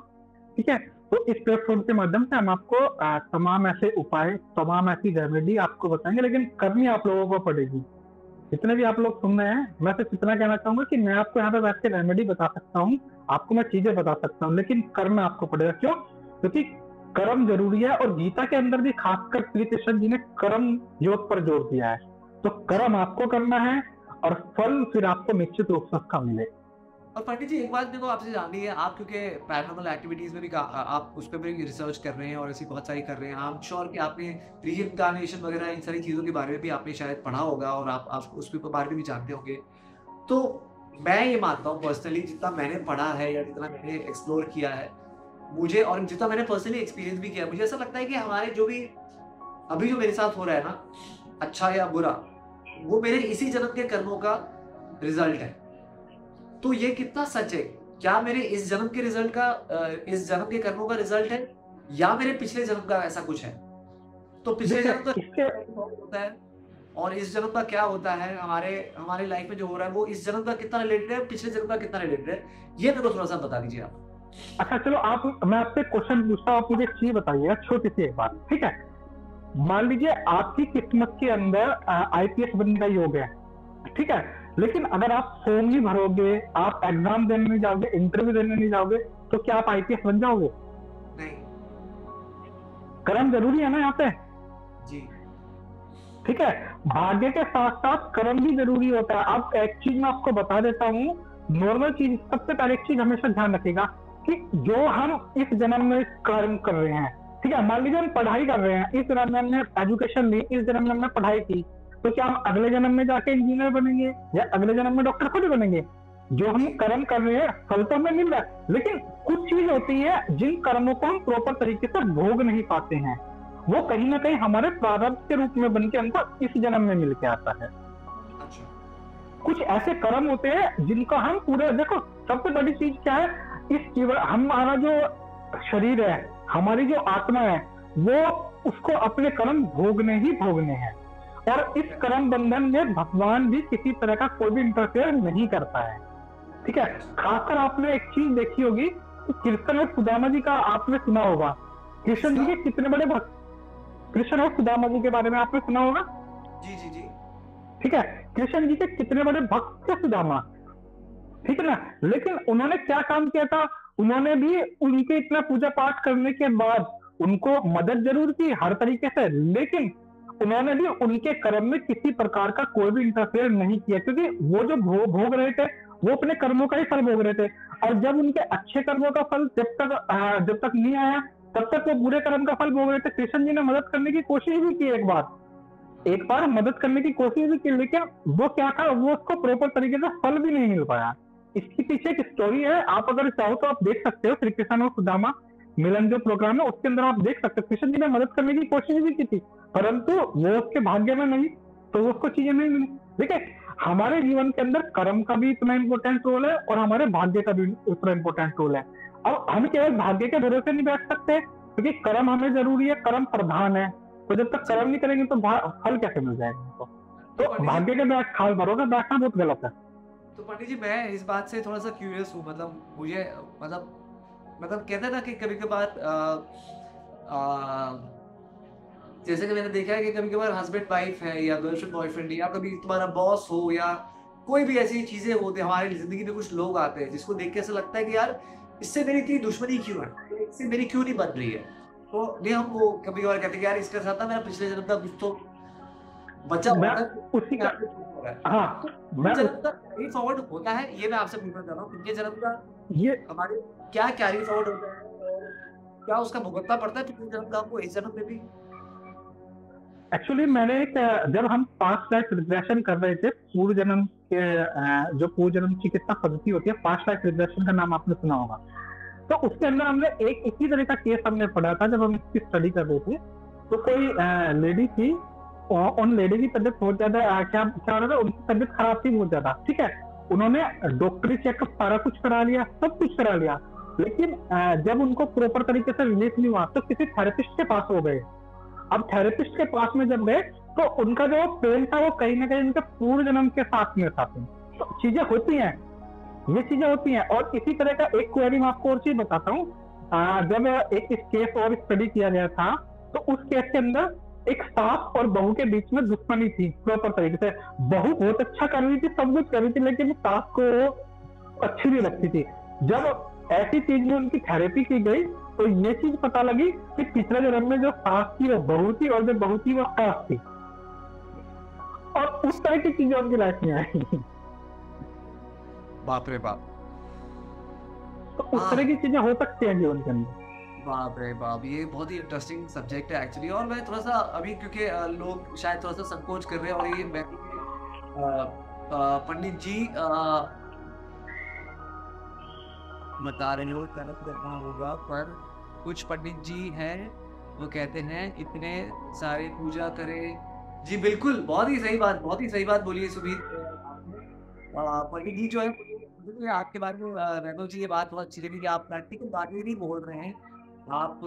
ठीक है, तो इस प्लेटफॉर्म के माध्यम से हम आपको तमाम ऐसे उपाय, तमाम ऐसी रेमेडी आपको बताएंगे, लेकिन करनी आप लोगों को पड़ेगी। जितने भी आप लोग सुन रहे हैं, मैं सिर्फ इतना कहना चाहूंगा कि मैं आपको यहाँ पे बैठ के रेमेडी बता सकता हूँ, आपको मैं चीजें बता सकता हूँ, लेकिन करना आपको पड़ेगा। क्यों? क्योंकि कर्म जरूरी है, और गीता के अंदर भी खासकर श्री कृष्ण जी ने कर्म योग पर जोर दिया है। तो कर्म आपको करना है और फल फिर आपको निश्चित रूप से उसका मिले। और पंडित जी एक बात मेरे को आपसे जाननी है, आप क्योंकि पैरानॉर्मल एक्टिविटीज में भी आप उस पर भी रिसर्च कर रहे हैं और ऐसी बहुत सारी कर रहे हैं, आई एम श्योर कि आपने रीइंकार्नेशन वगैरह इन सारी चीज़ों के बारे में भी आपने शायद पढ़ा होगा और आप उसके बारे में भी जानते होंगे। तो मैं ये मानता हूँ पर्सनली, जितना मैंने पढ़ा है या जितना मैंने एक्सप्लोर किया है, मुझे और जितना मैंने पर्सनली एक्सपीरियंस भी किया, मुझे ऐसा लगता है कि हमारे जो भी अभी जो मेरे साथ हो रहा है ना, अच्छा या बुरा, वो मेरे इसी जन्म के कर्मों का रिजल्ट है। तो ये कितना सच है? क्या मेरे इस जन्म के रिजल्ट का इस जन्म के कर्मों का रिजल्ट है, या मेरे पिछले जन्म का ऐसा कुछ है? तो पिछले जन्म का क्या होता है और इस जन्म का क्या होता है, हमारे लाइफ में जो हो रहा है वो इस जन्म का कितना रिलेटेड है, पिछले जन्म का कितना रिलेटेड है, ये मेरे को थोड़ा सा बता दीजिए आप। अच्छा चलो, मैं आपसे क्वेश्चन पूछता हूँ, आप मुझे एक चीज बताइएगा, छोटी सी एक बात, ठीक है? मान लीजिए आपकी किस्मत के अंदर IPS बनने का योग है, ठीक है, लेकिन अगर आप फॉर्म नहीं भरोगे, आप एग्जाम देने नहीं जाओगे, इंटरव्यू देने नहीं जाओगे, तो क्या आप IPS बन जाओगे? नहीं। कर्म जरूरी है ना यहाँ पे? जी। ठीक है, भाग्य के साथ साथ कर्म भी जरूरी होता है। अब एक चीज मैं आपको बता देता हूँ, नॉर्मल चीज, सबसे पहले एक चीज हमेशा ध्यान रखिएगा कि जो हम इस जन्म में कर्म कर रहे हैं, ठीक है, मान लीजिए हम पढ़ाई कर रहे हैं, इस जन्म में हमने एजुकेशन ली, इस जन्म में हमने पढ़ाई की, तो क्या हम अगले जन्म में जाके इंजीनियर बनेंगे या अगले जन्म में डॉक्टर खुद बनेंगे? जो हम कर्म कर रहे हैं फल तो हमें मिल रहा है, लेकिन कुछ चीज होती है जिन कर्मों को हम प्रॉपर तरीके से भोग नहीं पाते हैं, वो कहीं ना कहीं हमारे प्रारब्ध के रूप में बन के हमको इस जन्म में मिल के आता है। अच्छा। कुछ ऐसे कर्म होते हैं जिनका हम पूरे, देखो सबसे बड़ी चीज क्या है, इस जीवन, हमारा जो शरीर है, हमारी जो आत्मा है, वो उसको अपने कर्म भोगने ही भोगने हैं, और इस कर्म बंधन में भगवान भी किसी तरह का कोई भी इंटरफेयर नहीं करता है, ठीक है? खासकर आपने एक चीज देखी होगी, कृष्ण और सुदामा जी का आपने सुना होगा। कृष्ण जी के कितने बड़े भक्त, कृष्ण और सुदामा जी के बारे में आपने सुना होगा? जी जी जी। ठीक है, कृष्ण जी के कितने बड़े भक्त थे सुदामा, ठीक है ना? लेकिन उन्होंने क्या काम किया था, उन्होंने भी उनके इतना पूजा पाठ करने के बाद उनको मदद जरूर की हर तरीके से, लेकिन उन्होंने भी उनके कर्म में किसी प्रकार का कोई भी इंटरफेयर नहीं किया, क्योंकि वो जो भोग रहे थे वो अपने कर्मों का ही फल भोग रहे थे, और जब उनके अच्छे कर्मों का फल जब तक नहीं आया, तब तक वो बुरे कर्म का फल भोग रहे थे। कृष्ण जी ने मदद करने की कोशिश भी की, एक बार मदद करने की कोशिश भी की, लेकिन वो क्या था, वो उसको प्रॉपर तरीके से फल भी नहीं मिल पाया। इसके पीछे एक स्टोरी है, आप अगर चाहो तो आप देख सकते हो, श्री कृष्ण और सुदामा मिलन जो प्रोग्राम है उसके अंदर आप देख सकते हो। कृष्ण जी ने मदद करने की कोशिश भी की थी, परंतु वो उसके भाग्य में नहीं, तो उसको चीजें नहीं मिली। देखिए, हमारे जीवन के अंदर कर्म का भी इतना इंपॉर्टेंट रोल है और हमारे भाग्य का भी उतना इंपॉर्टेंट रोल है। अब हम केवल भाग्य के भरोसे नहीं बैठ सकते, क्योंकि कर्म हमें जरूरी है, कर्म प्रधान है, तो जब तक कर्म नहीं करेंगे तो फल कैसे मिल जाएगा हमको? तो भाग्य के बैठ खाल भरोगे बैठना बहुत गलत है। तो पंडित जी मैं इस बात से थोड़ा सा क्यूरियस हूँ, मतलब मुझे मतलब कहते हैं ना कि कभी कभार जैसे कि मैंने देखा है कि कभी कभार हस्बैंड वाइफ है या गर्लफ्रेंड बॉयफ्रेंड या कभी तुम्हारा बॉस हो या कोई भी ऐसी चीजें होती है, हमारी जिंदगी में कुछ लोग आते हैं जिसको देख के ऐसा लगता है कि यार इससे मेरी इतनी दुश्मनी क्यों है, इससे मेरी क्यों नहीं बन रही है। तो नहीं, हमको कभी कभार कहते हैं यार इसके साथ ना मेरा पिछले जन्म का कुछ तो बच्चा उसी का कैरी फॉरवर्ड होता है, ये मैं आपसे पूछना चाह रहा हूँ। पिछले जन्म का ये हमारे क्या कैरी फॉरवर्ड होता है, क्या उसका भुगतना पड़ता है पिछले जन्म का हमको इस जन्म में भी? एक्चुअली मैंने जब हम पास्ट लाइफ रिग्रेशन कर रहे थे, पूर्व जन्म के जो पूर्व जन्म की कितना पद्धति होती है, पास्ट लाइफ रिग्रेशन का नाम आपने सुना होगा, तो उसके अंदर हमने एक इसी तरह का केस हमने पढ़ा था जब हम इसकी स्टडी कर रहे थे। तो कोई लेडी थी, उन लेडी की तबीयत बहुत ज्यादा क्या हो रहा था, उनकी तबीयत खराब थी बहुत ज्यादा, ठीक है। उन्होंने डॉक्टरी चेकअप सारा कुछ करा लिया, सब कुछ करा लिया, लेकिन जब उनको प्रॉपर तरीके से रिलीफ नहीं हुआ तो किसी थेरेपिस्ट के पास हो गए। अब थेरेपिस्ट के पास में जब गए तो उनका जो पेन था वो कहीं ना कहीं उनके पूर्व जन्म के साथ में था। तो चीजें होती हैं, ये चीजें होती हैं। और इसी तरह का एक क्वेरी मैं आपको और चीज बताता हूँ। जब एक केस और स्टडी किया गया था तो उस केस के अंदर एक सास और बहू के बीच में दुश्मनी थी प्रॉपर तरीके से। बहू बहुत अच्छा कर रही थी, सब कुछ कर रही थी, लेकिन सास को वो अच्छी नहीं लगती थी। जब ऐसी चीज में उनकी थेरेपी की गई तो ये चीज पता लगी कि पिछले जन्म में जो सास थी वो बहू थी और जो बहू थी वो सास थी, और उस तरह की चीजें उनकी लाइफ में आई। बाप रे बाप। तो उस तरह की चीजें हो सकती हैं जीवन के अंदर। बाप रे बाप, ये बहुत ही इंटरेस्टिंग सब्जेक्ट है एक्चुअली। और मैं थोड़ा सा अभी क्योंकि लोग शायद थोड़ा सा संकोच कर रहे हैं, और ये मैं पंडित जी बता रहे हो गलत करना होगा, पर कुछ पंडित जी हैं वो कहते हैं इतने सारे पूजा करें। जी बिल्कुल, बहुत ही सही बात, बहुत ही सही बात बोलिए सुबीर। पंडित जी जो है, मुझे आपके बारे में वैभव जी ये बात बहुत अच्छी लगी कि आप प्रैक्टिकल बातें नहीं बोल रहे हैं। आप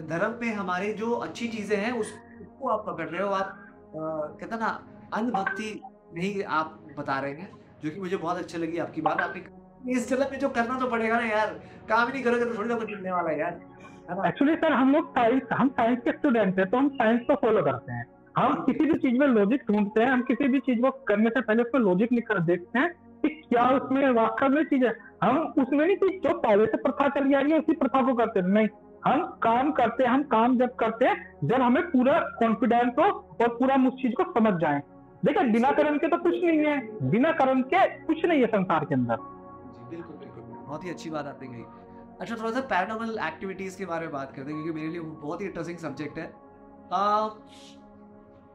धर्म पे हमारे जो अच्छी चीजें हैं उसको आप पकड़ रहे हो। आप कहते हैं ना, अंधभक्ति नहीं आप बता रहे हैं, जो कि मुझे बहुत अच्छी लगी आपकी बात। आपने इस जगह पे जो करना तो पड़ेगा ना यार, काम ही नहीं करोगे तो थोड़ी ना कुछ मिलने वाला है यार, है ना? एक्चुअली सर हम साइंस के स्टूडेंट हैं, तो हम साइंस को फॉलो करते हैं। हम किसी भी चीज में लॉजिक ढूंढते हैं, हम किसी भी चीज को करने से पहले उसमें लॉजिक निकाल देखते हैं कि क्या उसमें वास्तव में चीज है। हम उसमें नहीं कि जो पहले से प्रथा चली आ रही है उसी प्रथा को करते हैं, नहीं। हम काम करते हैं, हम काम जब करते हैं जब हमें पूरा कॉन्फिडेंस हो और पूरा हम उस चीज को समझ जाए। देखिए बिना कर्म के तो कुछ नहीं है, बिना कर्म के कुछ नहीं है संसार के अंदर। जी बिल्कुल बिल्कुल, बहुत ही अच्छी बात आपने कही। अच्छा, थोड़ा सा पैरानॉर्मल एक्टिविटीज के बारे में बात करते हैं, क्योंकि मेरे लिए वो बहुत ही इंटरेस्टिंग सब्जेक्ट है।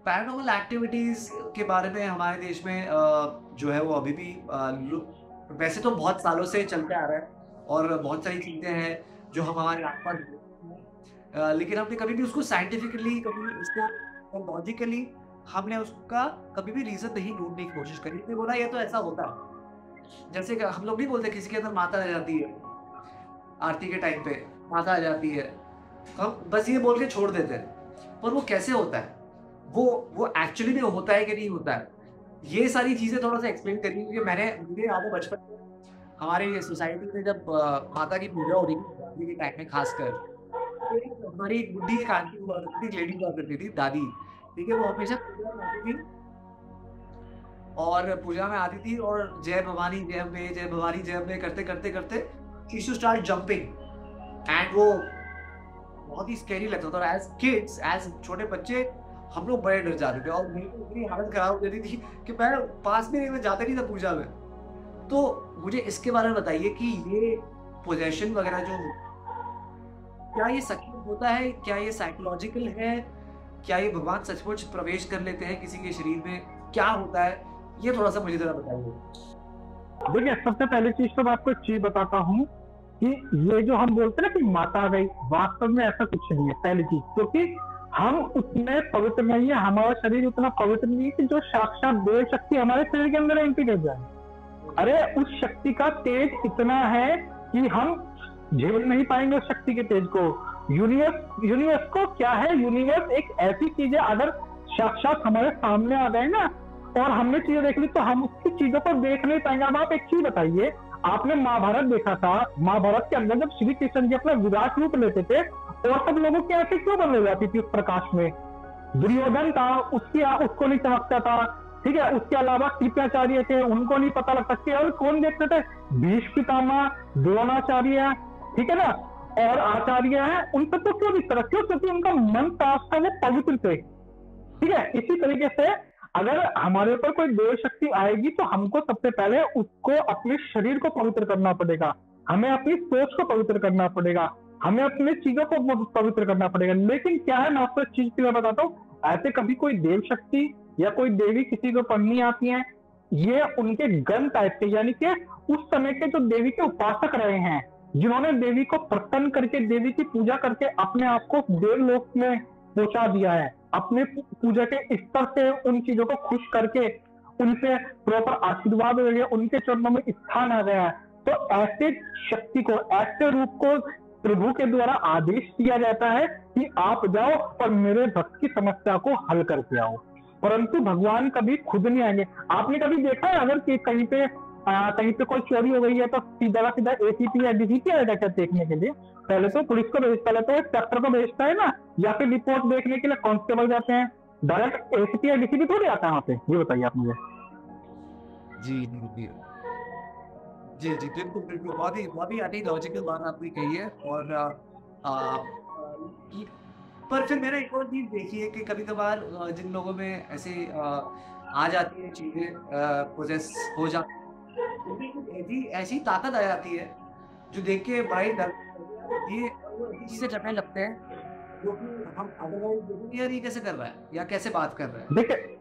पैरानॉर्मल एक्टिविटीज के बारे में हमारे देश में जो है वो अभी भी वैसे तो बहुत सालों से चलते आ रहा है, और बहुत सारी चीजें हैं जो हम हमारे आसपास देखते हैं, लेकिन हमने कभी भी उसको साइंटिफिकली, कभी उसको लॉजिकली हमने उसका कभी भी रीजन नहीं ढूंढने की कोशिश करी। हमने बोला ये तो ऐसा होता है, जैसे कि हम लोग नहीं बोलते किसी के अंदर माता आ जाती है आरती के टाइम पे, माता आ जाती है, हम बस ये बोल के छोड़ देते हैं। पर वो कैसे होता है, वो एक्चुअली में होता है कि नहीं होता है, ये सारी चीजें थोड़ा सा एक्सप्लेन करिए। क्योंकि मुझे याद है बचपन में हमारे सोसाइटी में जब माता की पूजा हो रही थी के टाइम में, खासकर तो हमारी एक बुढ़ी एक आंटी हुआ करती थी, लेडी हुआ करती थी, दादी, ठीक है। वो हमेशा पूजा में आती थी, और पूजा में आती थी और जय भवानी जय अम्बे, जय भवानी जय अम्बे करते करते करते she to start jumping, and वो बहुत ही स्कैरी लगता था। और एज किड्स, एज छोटे बच्चे, हम लोग बड़े डर जाते थे, और मेरी तो इतनी हालत खराब हो जाती थी कि मैं पास में नहीं, जाते नहीं था पूजा में। तो मुझे इसके बारे में बताइए कि ये पोजेशन वगैरह जो, क्या ये सच में होता है, क्या ये साइकोलॉजिकल है, क्या ये भगवान सचमुच प्रवेश कर लेते हैं किसी के शरीर में, क्या होता है, ये थोड़ा सा मुझे जरा बताइए। देखिए सबसे पहली चीज तो मैं आपको एक चीज बताता हूँ कि ये जो हम बोलते हैं ना कि माता आ गई, वास्तव में ऐसा कुछ नहीं है। पहली चीज क्योंकि हम उतने पवित्र नहीं है, हमारा शरीर उतना पवित्र नहीं है कि जो साक्षात देव शक्ति हमारे शरीर के अंदर एंट्री कर जाए। अरे उस शक्ति का तेज इतना है कि हम झेल नहीं पाएंगे उस शक्ति के तेज को। यूनिवर्स को क्या है, यूनिवर्स एक ऐसी चीज है, अगर साक्षात हमारे सामने आ गए ना और हमने चीजें देख ली तो हम उसकी चीजों को देख नहीं पाएंगे। अब आप एक चीज बताइए, आपने महाभारत देखा था, महाभारत के अंदर जब श्री कृष्ण जी अपना विराट रूप लेते थे और सब लोगों की आंखें क्यों बंद हो जाती थी उस प्रकाश में? दुर्योधन था, उसको नहीं चमकता था, ठीक है। उसके अलावा कृपाचार्य थे, उनको नहीं पता लग सकती। और कौन देखते थे? भीष्म पितामह, द्रोणाचार्य, ठीक है ना, और आचार्य है, उन पर तो क्यों दिखता था? क्यों? क्योंकि उनका मन साफ था, वो पवित्र थे, ठीक है। इसी तरीके से अगर हमारे ऊपर कोई देव शक्ति आएगी तो हमको सबसे पहले उसको अपने शरीर को पवित्र करना पड़ेगा, हमें अपनी सोच को पवित्र करना पड़ेगा, हमें अपनी चीजों को पवित्र करना पड़ेगा। लेकिन क्या है, मैं आपको चीज की मैं बताता हूँ, ऐसे कभी कोई देव शक्ति या कोई देवी किसी को पढ़नी आती है, ये उनके गण टाइप के, यानी कि उस समय के जो देवी के उपासक रहे हैं, जिन्होंने देवी को प्रसन्न करके, देवी की पूजा करके अपने आप को देवलोक में पहुंचा दिया है, अपने पूजा के स्तर से उन चीजों को खुश करके उनसे प्रॉपर आशीर्वाद हो गया, उनके चरणों में स्थान आ गया है। तो ऐसे शक्ति को, ऐसे रूप को प्रभु के द्वारा आदेश दिया जाता है कि आप जाओ और मेरे भक्त की समस्या को हल करके आओ। परंतु भगवान कभी खुद नहीं आएंगे। आपने कभी देखा है अगर कहीं पे कोई चोरी हो गई है तो सीधा सीधा एसीपी या डीसीपी आएगा क्या देखने के लिए? पहले तो पुलिस को पहले तो इंस्पेक्टर को भेजता है ना, या फिर रिपोर्ट देखने के लिए कांस्टेबल जाते हैं, डायरेक्ट एसीपी या डीसीपी थोड़ी आता है वहाँ पे। ये बताइए आप मुझे। जी जी जी जी जी, बिल्कुल बिल्कुल, बहुत ही अति लॉजिकल बात आपने कही है। और ये- पर फिर मैंने एक और चीज देखी है कि कभी कभार जिन लोगों में ऐसे आ जाती है चीजें, प्रोसेस हो जाती है, उनमें ऐसी ऐसी ताकत आ जाती है जो देख के भाई डर, ये ऐसी चीजें करने लगते हैं जो कि हम अदरवाइज देखेंगे यार ये कैसे कर रहा है या कैसे बात कर रहा है। देखिए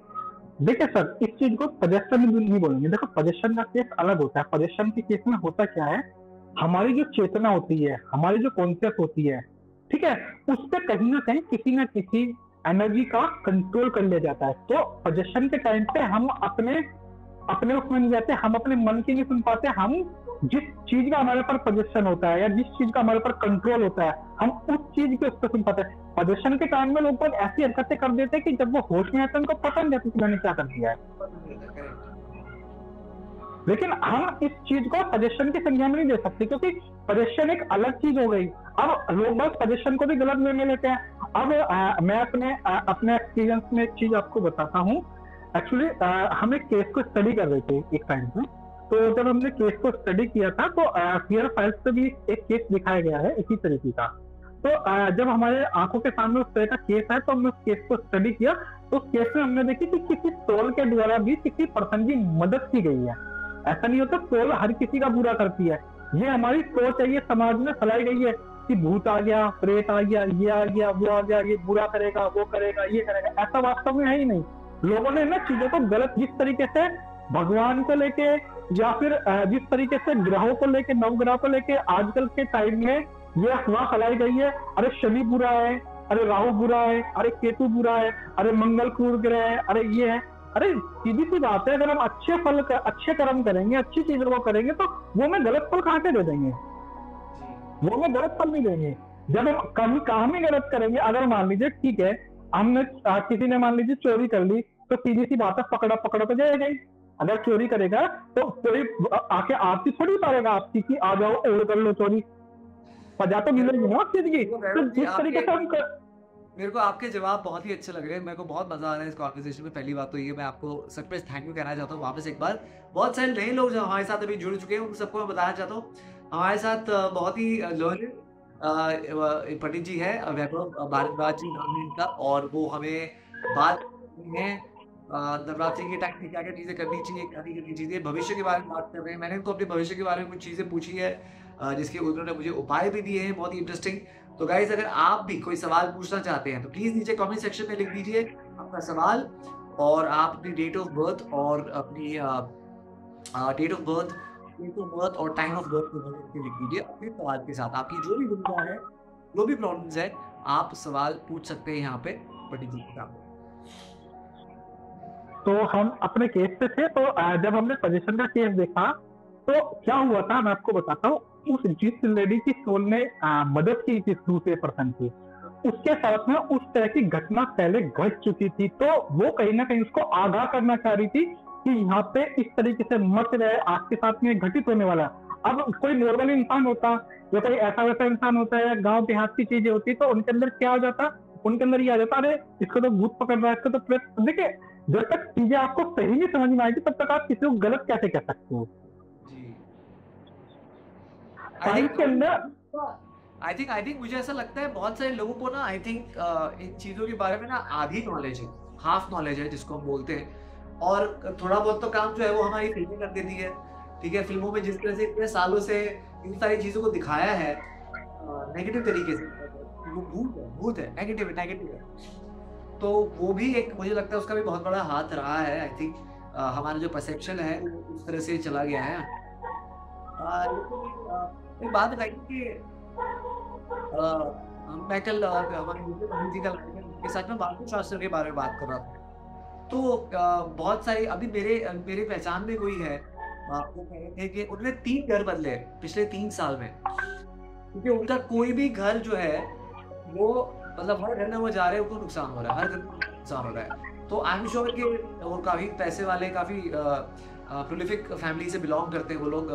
देखिए सर, इस चीज को पजेशन नहीं बोलेंगे। देखो पजेशन का केस अलग होता है। पजेशन के केस में होता क्या है, हमारी जो चेतना होती है, हमारी जो कॉन्शियस होती है, ठीक है, उस पर कहीं ना किसी एनर्जी का कंट्रोल कर लिया जाता है। तो पजेशन के टाइम पे हम अपने अपने उसमें नहीं जाते, हम अपने मन की नहीं सुन पाते। हम जिस चीज का हमारे पर पजेशन होता है या जिस चीज का हमारे पर कंट्रोल होता है, हम उस चीज के उस पर सुन पाते हैं। पजेशन के टाइम में लोग ऐसी हरकतें कर देते हैं कि जब वो होश में आते हैं उनको पता नहीं रहता कि मैंने क्या कर दिया है। करेक्ट। लेकिन हम इस चीज को पजेशन की संज्ञा में नहीं दे सकते, क्योंकि पजेशन एक अलग चीज हो गई। अब लोग बस पजेशन को भी गलत वे में लेते हैं। अब मैं अपने एक्सपीरियंस में एक चीज आपको बताता हूँ। एक्चुअली हम एक केस को स्टडी कर रहे थे एक टाइम में। तो जब हमने केस को स्टडी किया था तो क्लियर फाइल्स पे भी एक केस दिखाया गया है इसी तरीके का। तो जब हमारे आंखों के सामने उस तरह का केस है तो हमने उस केस को स्टडी किया। तो उस केस में हमने देखी कि किसी सोल के द्वारा भी किसी पर्सन की मदद की गई है। ऐसा नहीं होता सोल हर किसी का बुरा करती है। ये हमारी सोच है, ये समाज में फैलाई गई है कि भूत आ गया, प्रेत आ गया, ये आ गया, वो आ गया, ये बुरा करेगा, वो करेगा, ये करेगा। ऐसा वास्तव में है ही नहीं। लोगों ने ना चीजों को गलत, जिस तरीके से भगवान को लेके या फिर जिस तरीके से ग्रहों को लेके, नवग्रह को लेके आजकल के टाइम में ये अफवाह फैलाई गई है, अरे शनि बुरा है, अरे राहु बुरा है, अरे केतु बुरा है, अरे मंगल क्रूर ग्रह है, अरे ये है। अरे सीधी सी बात है, अगर हम अच्छे कर्म करेंगे, अच्छी चीजों को करेंगे तो वो हमें गलत फल कहाँ से दे देंगे? वो हमें गलत फल नहीं देंगे। जब हम कभी काम ही गलत करेंगे, अगर मान लीजिए ठीक है, हमने किसी ने मान लीजिए चोरी कर ली, तो सीधी सी बात है पकड़ा पकड़ा तो जाएगा ही। अगर चोरी करेगा तो कोई आके आपकी थोड़ी उतारेगा आपकी कि आ जाओ और कर लो चोरी, सजा तो मिलेगी ना उस चीज की। तो जिस तरीके से हम मेरे को आपके जवाब बहुत ही अच्छे लग रहे हैं। मेरे को बहुत मजा आ रहा है इस कॉन्वर्सेशन में। पहली बात तो ये मैं आपको सच में थैंक यू कहना चाहता हूँ वापस एक बार। बहुत सारे नए लोग जो हमारे साथ अभी जुड़ चुके हैं उन सबको मैं बताना चाहता हूँ, हमारे साथ बहुत ही लर्निंग पंडित जी है, वैभव भारद्वाज जी नाम है इनका, और वो हमें बात है नवरात्रि के टाइम में क्या क्या चीजें करनी चाहिए, क्या नहीं करनी चाहिए, भविष्य के बारे में बात कर रहे हैं। मैंने उनको अपने भविष्य के बारे में कुछ चीजें पूछी है जिसके उन्होंने मुझे उपाय भी दिए हैं, बहुत ही इंटरेस्टिंग। तो गाइस अगर आप भी कोई सवाल पूछना चाहते हैं तो प्लीज नीचे कमेंट सेक्शन में लिख दीजिए अपना सवाल, और आप अपनी डेट ऑफ बर्थ और अपनी डेट ऑफ बर्थ और टाइम ऑफ बर्थ लिख दीजिए अपने सवाल के साथ। आपकी जो भी दुविधा है, जो भी प्रॉब्लम्स है, आप सवाल पूछ सकते हैं यहाँ पे पंडित जी के सामने। तो हम अपने केस पे थे। तो जब हमने पोजीशन का केस देखा तो क्या हुआ था मैं आपको बताता हूँ। उस जिस लेडी की सोल ने मदद की थी दूसरे पर्सन की, उसके साथ में उस तरह की घटना पहले घट चुकी थी। तो वो कहीं ना कहीं उसको आगाह करना चाह रही थी कि यहाँ पे इस तरीके से मत रहे, आपके साथ में घटित होने वाला। अब कोई नॉर्मल इंसान होता या कोई ऐसा वैसा इंसान होता है, गांव देहात की चीजें होती, तो उनके अंदर क्या हो जाता, उनके अंदर ये आ जाता, अरे इसको तो भूत पकड़ रहा है, इसको तो प्रेत। देखिए जब तक चीजें आपको सही नहीं समझ में आएगी तब तक आप किसी को गलत कैसे कह सकते हो। साइंस के अंदर आई थिंक मुझे ऐसा लगता है बहुत सारे लोगों को ना, आई थिंक इन चीजों के बारे में ना आधी नॉलेज है, हाफ नॉलेज है जिसको हम बोलते हैं, और थोड़ा बहुत तो काम जो है वो हमारी फिल्में कर देती है। ठीक है, फिल्मों में जिस तरह से इतने सालों से इन सारी चीजों को दिखाया है नेगेटिव तरीके से, वो भूत है, नेगेटिव है, तो वो भी एक, मुझे लगता है उसका भी बहुत बड़ा हाथ रहा है। आई थिंक हमारा जो परसेप्शन है वो उस तरह से चला गया है। एक बात बताइए कि मैं कल हमारे के साथ में वास्तुशास्त्र के बारे में बात कर रहा था। तो बहुत सारी अभी मेरे पहचान में कोई है, वो कह रहे थे कि उन्होंने 3 घर बदले पिछले 3 साल में, क्योंकि उनका कोई भी घर जो है वो, मतलब हर घर में वो जा रहे हैं उनको नुकसान हो रहा है, हर घर में नुकसान हो रहा है। तो आई एम श्योर कि वो काफ़ी पैसे वाले, काफ़ी प्रोलिफिक फैमिली से बिलोंग करते हैं वो लोग,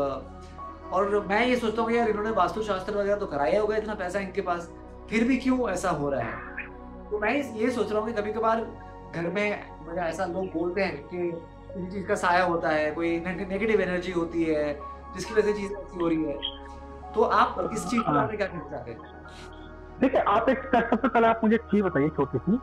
और मैं ये सोचता हूँ यार इन्होंने वास्तुशास्त्र वगैरह तो कराया होगा, इतना पैसा इनके पास, फिर भी क्यों ऐसा हो रहा है? तो मैं ये सोच रहा हूँ कि कभी-कभार घर में मुझे ऐसा लोग बोलते हैं कि किसी चीज़ का साया होता है, कोई नेगेटिव एनर्जी होती है, जिसकी वजह से चीज़ें ऐसी हो रही है। तो आप इस चीज़ के बारे में क्या कहना चाहते हैं? देखिए, आप एक सबसे पहले आप मुझे एक चीज बताइए छोटी सी।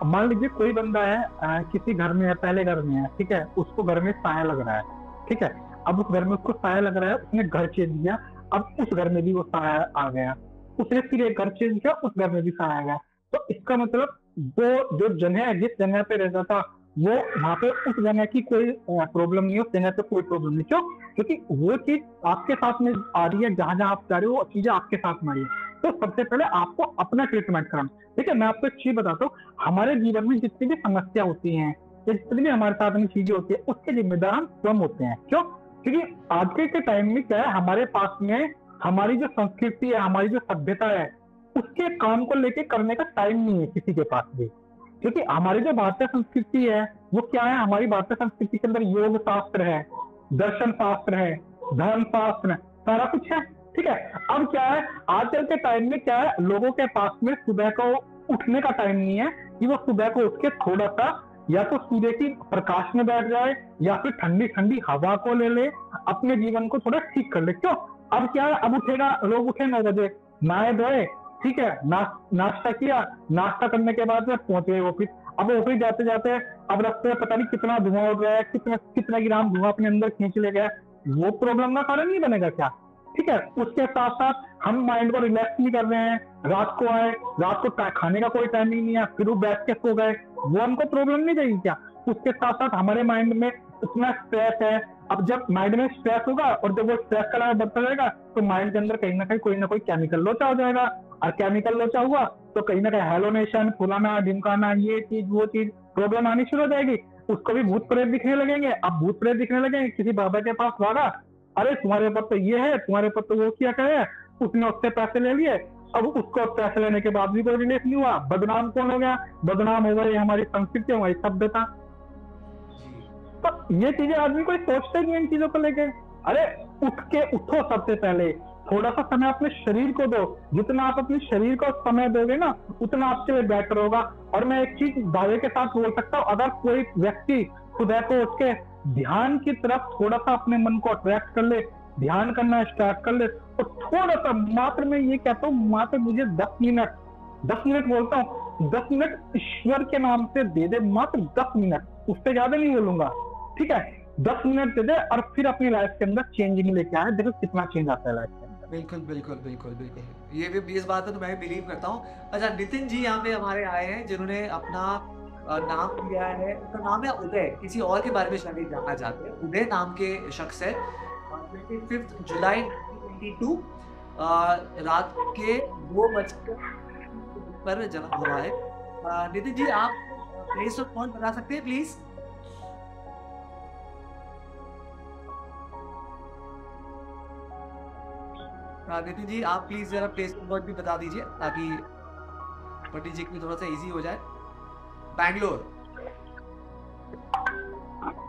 मान लीजिए कोई बंदा है, किसी घर में है, पहले घर में है, ठीक है, उसको घर में साया लग रहा है, ठीक है। अब उस घर में उसको साया लग रहा है, उसने घर चेंज किया, अब उस घर में भी वो साया आ गया, उसने फिर एक घर चेंज किया, उस घर में भी साया आ गया। तो इसका मतलब वो जो जगह, जिस जगह पे रहता था, वो वहां पे उस जगह की कोई प्रॉब्लम नहीं है, उस जगह पे कोई प्रॉब्लम नहीं। क्यों? क्योंकि वो चीज आपके साथ में आ रही है, जहां जहां आप जा रहे हो वो चीजें आपके साथ में आ रही है। तो सबसे पहले आपको अपना ट्रीटमेंट कराना। ठीक है, मैं आपको एक चीज बताता हूँ, हमारे जीवन में जितनी भी समस्या होती है या जितनी भी हमारे साथ में चीजें होती है, उसके जिम्मेदार हम स्वयं होते हैं। क्यों? क्योंकि आज के टाइम में क्या है, हमारे पास में हमारी जो संस्कृति है, हमारी जो सभ्यता है, उसके काम को लेके करने का टाइम नहीं है किसी के पास भी। क्योंकि हमारी जो भारतीय संस्कृति है वो क्या है, हमारी भारतीय संस्कृति के अंदर योग शास्त्र है, दर्शन शास्त्र है, धर्म शास्त्र है, सारा कुछ है। ठीक है, अब क्या है, आजकल के टाइम में क्या है, लोगों के पास में सुबह को उठने का टाइम नहीं है कि वो सुबह को उठ के थोड़ा सा या तो सूर्य की प्रकाश में बैठ जाए या फिर ठंडी ठंडी हवा को ले ले, अपने जीवन को थोड़ा ठीक कर ले। क्यों? अब क्या है, अब उठेगा, लोग उठे 9 बजे, नहाए धोए, ठीक है, नाश्ता किया, नाश्ता करने के बाद में पहुंचे ऑफिस। अब ऑफिस जाते जाते अब रास्ते में पता नहीं कितना धुआं उड़ रहा है, कितना ग्राम धुआं अपने अंदर खींच ले गया, वो प्रॉब्लम का कारण नहीं बनेगा क्या? ठीक है, उसके साथ साथ हम माइंड को रिलैक्स नहीं कर रहे हैं, रात को आए, रात को खाने का कोई टाइमिंग नहीं है, फिर वो बैठ के सो गए, वो हमको प्रॉब्लम नहीं देगी क्या? उसके साथ साथ हमारे माइंड में इतना स्ट्रेस है। अब जब माइंड में स्ट्रेस होगा और जब वो स्ट्रेस का लेवल बढ़ता जाएगा तो माइंड के अंदर कहीं ना कोई केमिकल लोचा हो जाएगा, और केमिकल लोचा हुआ तो कहीं ना कहीं हेलोनेशन, फुलाना, ढिमकाना, ये चीज वो चीज प्रॉब्लम आनी शुरू हो जाएगी। उसको भी भूत प्रेत दिखने लगेंगे। अब भूत प्रेत दिखने लगेंगे, किसी बाबा के पास भागा, अरे तुम्हारे ऊपर तो ये है, तुम्हारे ऊपर तो वो किया करे, उसने उससे पैसे ले लिए। अब उसको पैसे लेने के बाद भी कोई रिलीफ नहीं हुआ, बदनाम कौन हो गया? बदनाम हो गई हमारी संस्कृति, हमारी सभ्यता। तो ये चीजें आदमी कोई सोचता ही नहीं इन चीजों को लेके। अरे उठो, सबसे पहले थोड़ा सा समय अपने शरीर को दो। जितना आप अपने शरीर को समय दोगे ना, उतना आपके लिए बेटर होगा। और मैं एक चीज दावे के साथ बोल सकता हूँ, अगर कोई व्यक्ति सुबह को उठ के ध्यान की तरफ थोड़ा सा अपने मन को अट्रैक्ट कर ले, ध्यान करना स्टार्ट कर ले, तो थोड़ा सा, मात्र मैं ये कहता हूँ, मात्र मुझे 10 मिनट बोलता हूँ, 10 मिनट ईश्वर के नाम से दे दे, मात्र 10 मिनट, उससे ज्यादा नहीं बोलूंगा। ठीक है, 10 मिनट दे दे और फिर अपनी लाइफ के अंदर चेंजिंग लेके आए, देखो कितना चेंज आता है लाइफ के अंदर। बिल्कुल बिल्कुल बिल्कुल बिल्कुल, ये भी इस बात में तो मैं बिलीव करता हूँ। अच्छा, नितिन जी यहाँ पे हमारे आए हैं जिन्होंने अपना नाम दिया है, उनका नाम है उदय, किसी और के बारे में शायद जानना चाहते हैं। उदय नाम के शख्स है, 25 जुलाई 2022 रात के 2 पर जन्म हुआ है। नितिन जी, आप प्लेस ऑफ बर्थ बता सकते हैं प्लीज? नितिन जी, आप प्लीज जरा प्लेस ऑफ बर्थ भी बता दीजिए ताकि पंडित जी के लिए थोड़ा सा इजी हो जाए। बैंगलोर।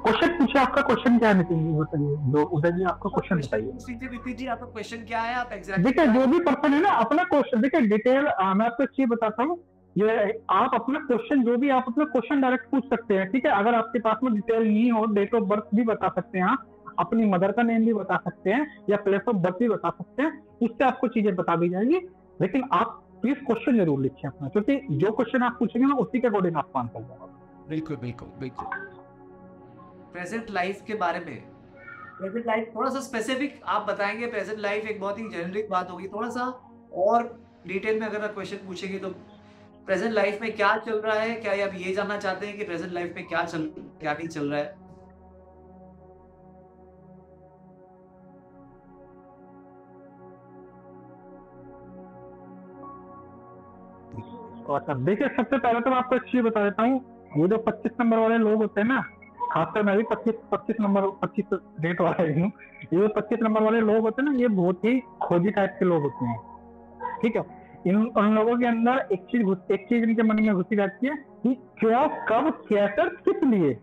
क्वेश्चन पूछिए, आपका क्वेश्चन क्या है नितिन जी, बताइए। उदय जी, आपका क्वेश्चन बताइए। नितिन जी, आपका क्वेश्चन क्या है? आप एग्जैक्टली देखिए, जो भी पर्सन है ना, अपना क्वेश्चन देखिए डिटेल, मैं आपको एक चीज बताता हूँ, ये आप अपना क्वेश्चन, जो भी आप अपना क्वेश्चन डायरेक्ट पूछ सकते हैं। ठीक है, अगर आपके पास में डिटेल नहीं हो, डेट ऑफ बर्थ भी बता सकते हैं आप, अपनी मदर का नेम भी बता सकते हैं, या प्लेस ऑफ बर्थ भी बता सकते हैं, उससे आपको चीजें बता दी जाएंगी। लेकिन आप प्लीज क्वेश्चन जरूर लिखिए अपना, क्योंकि जो क्वेश्चन आप पूछेंगे ना, उसी के अकॉर्डिंग आपको आंसर देगा। बिल्कुल बिल्कुल बिल्कुल। प्रेजेंट लाइफ के बारे में, प्रेजेंट लाइफ थोड़ा सा स्पेसिफिक आप बताएंगे? प्रेजेंट लाइफ एक बहुत ही जेनरिक बात होगी, थोड़ा सा और डिटेल में अगर आप क्वेश्चन पूछेंगे तो प्रेजेंट लाइफ में क्या चल रहा है, क्या आप ये जानना चाहते हैं कि प्रेजेंट लाइफ में क्या नहीं चल रहा है? और सब देखिए, सबसे पहले तो मैं आपको एक चीज बता देता हूँ, वो जो 25 नंबर वाले लोग होते हैं ना, खासकर मैं भी 25 डेट वाला ही हूँ, ये जो 25 नंबर वाले लोग होते हैं ना, ये बहुत ही खोजी टाइप के लोग होते हैं। ठीक है, उन लोगों के अंदर एक चीज इनके मन में घुसी रहती है कि क्यों, कब, कैसे, किस लिए।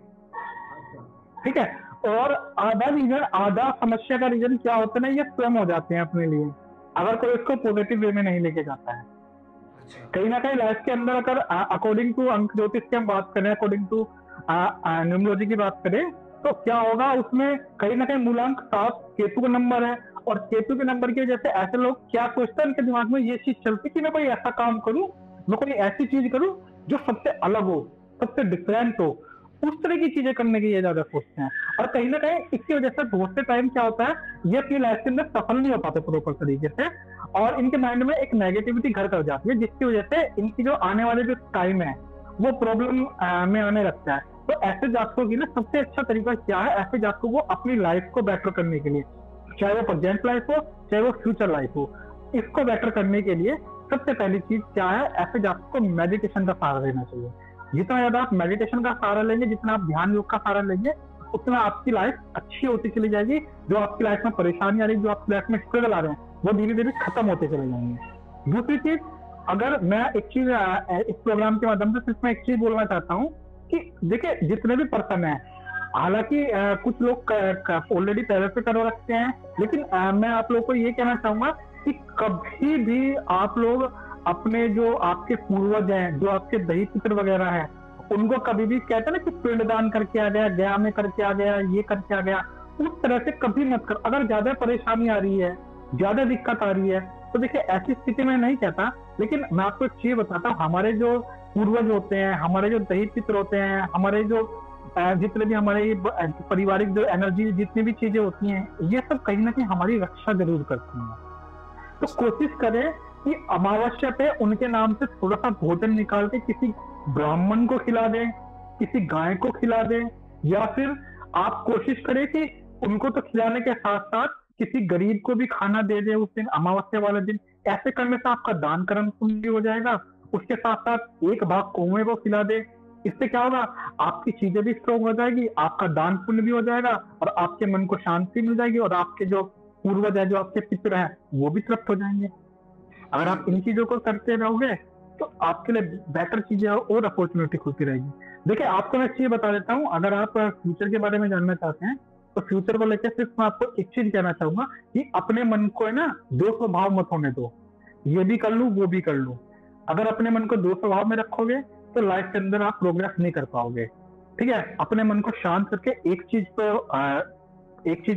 ठीक है, और आधा समस्या का रीजन क्या होता है ना, ये स्वयं हो जाते हैं अपने लिए, अगर कोई इसको पॉजिटिव वे में नहीं लेके जाता है। अच्छा। कहीं ना कहीं लाइफ के अंदर अगर अकॉर्डिंग टू अंक ज्योतिष की हम बात करें, अकॉर्डिंग टू न्यूमरोलॉजी की बात करें, तो क्या होगा उसमें कहीं ना कहीं मूलांक 7 केतु का नंबर है, और केतु के नंबर की वजह से ऐसे लोग क्या सोचते हैं, उनके दिमाग में ये चीज चलती है कि मैं कोई ऐसा काम करूं, मैं कोई ऐसी चीज करूं जो सबसे अलग हो, सबसे डिफरेंट हो, उस तरह की चीजें करने की ये ज्यादा सोचते हैं। और कहीं ना कहीं इसकी वजह से बहुत से टाइम क्या होता है, ये अपनी लाइफ के अंदर सफल नहीं हो पाते प्रॉपर तरीके से, और इनके माइंड में एक नेगेटिविटी घर कर जाती है, जिसकी वजह से इनकी जो आने वाले जो टाइम है वो प्रॉब्लम में आने लगता है। तो ऐसे जातकों की ना सबसे अच्छा तरीका क्या है, ऐसे जातकों को अपनी लाइफ को बेटर करने के लिए, चाहे वो प्रेजेंट लाइफ हो चाहे वो फ्यूचर लाइफ हो, इसको बेटर करने के लिए सबसे पहली चीज क्या है, ऐसे जातकों को मेडिटेशन का सहारा लेना चाहिए। जितना ज्यादा आप मेडिटेशन का सहारा लेंगे, जितना आप ध्यान योग का सहारा लेंगे, उतना आपकी लाइफ अच्छी होती चली जाएगी। जो आपकी लाइफ में परेशानी आ रही है, जो आपकी लाइफ में स्ट्रगल आ रहे हैं, वो धीरे धीरे खत्म होते चले जाएंगे। दूसरी चीज, अगर मैं एक चीज इस प्रोग्राम के माध्यम से सिर्फ मैं एक चीज बोलना चाहता हूँ कि देखिए, जितने भी पर्सन है, हालांकि कुछ लोग ऑलरेडी पहले से कर रखते हैं, लेकिन मैं आप लोग को ये कहना चाहूंगा कि कभी भी आप लोग अपने जो आपके पूर्वज हैं, जो आपके दही पुत्र वगैरह है, उनको कभी भी कहते हैं ना कि पिंडदान करके आ गया, गया में करके आ गया, ये करके आ गया, उस तरह से कभी मत कर। अगर ज्यादा परेशानी आ रही है, ज्यादा दिक्कत आ रही है, तो देखिए ऐसी स्थिति में नहीं कहता, लेकिन मैं आपको एक चीज बताता हूँ, हमारे जो पूर्वज होते हैं, हमारे जो दही पित्र होते हैं, हमारे जो जितने भी हमारे पारिवारिक जो एनर्जी, जितनी भी चीजें होती हैं, ये सब कहीं ना कहीं हमारी रक्षा जरूर करती हैं। तो कोशिश करें कि अमावस्या पे उनके नाम से थोड़ा सा भोजन निकाल के किसी ब्राह्मण को खिला दें, किसी गाय को खिला दें, या फिर आप कोशिश करें कि उनको तो खिलाने के साथ साथ किसी गरीब को भी खाना दे दें उस दिन, अमावस्या वाले दिन। ऐसे करने से आपका दान कर्म पुण्य हो जाएगा। उसके साथ साथ एक भाग कौवे को खिला दे। इससे क्या होगा, आपकी चीजें भी स्ट्रोंग हो जाएगी, आपका दान पुण्य भी हो जाएगा, और आपके मन को शांति मिल जाएगी, और आपके जो पूर्वज है, जो आपके पितर है, वो भी तृप्त हो जाएंगे। अगर आप इन चीजों को करते रहोगे तो आपके लिए बेटर चीजें और अपॉर्चुनिटी खुलती रहेगी। देखिए, आपको मैं चीज बता देता हूँ, अगर आप फ्यूचर के बारे में जानना चाहते हैं, तो फ्यूचर को लेकर सिर्फ मैं आपको एक चीज कहना चाहूंगा कि अपने मन को है ना, दो स्वभाव मत होने दो, ये भी कर लूं वो भी कर लूं। अगर अपने मन को दो स्वभाव में रखोगे तो लाइफ के अंदर आप प्रोग्रेस नहीं कर पाओगे। ठीक है, अपने मन को शांत करके एक चीज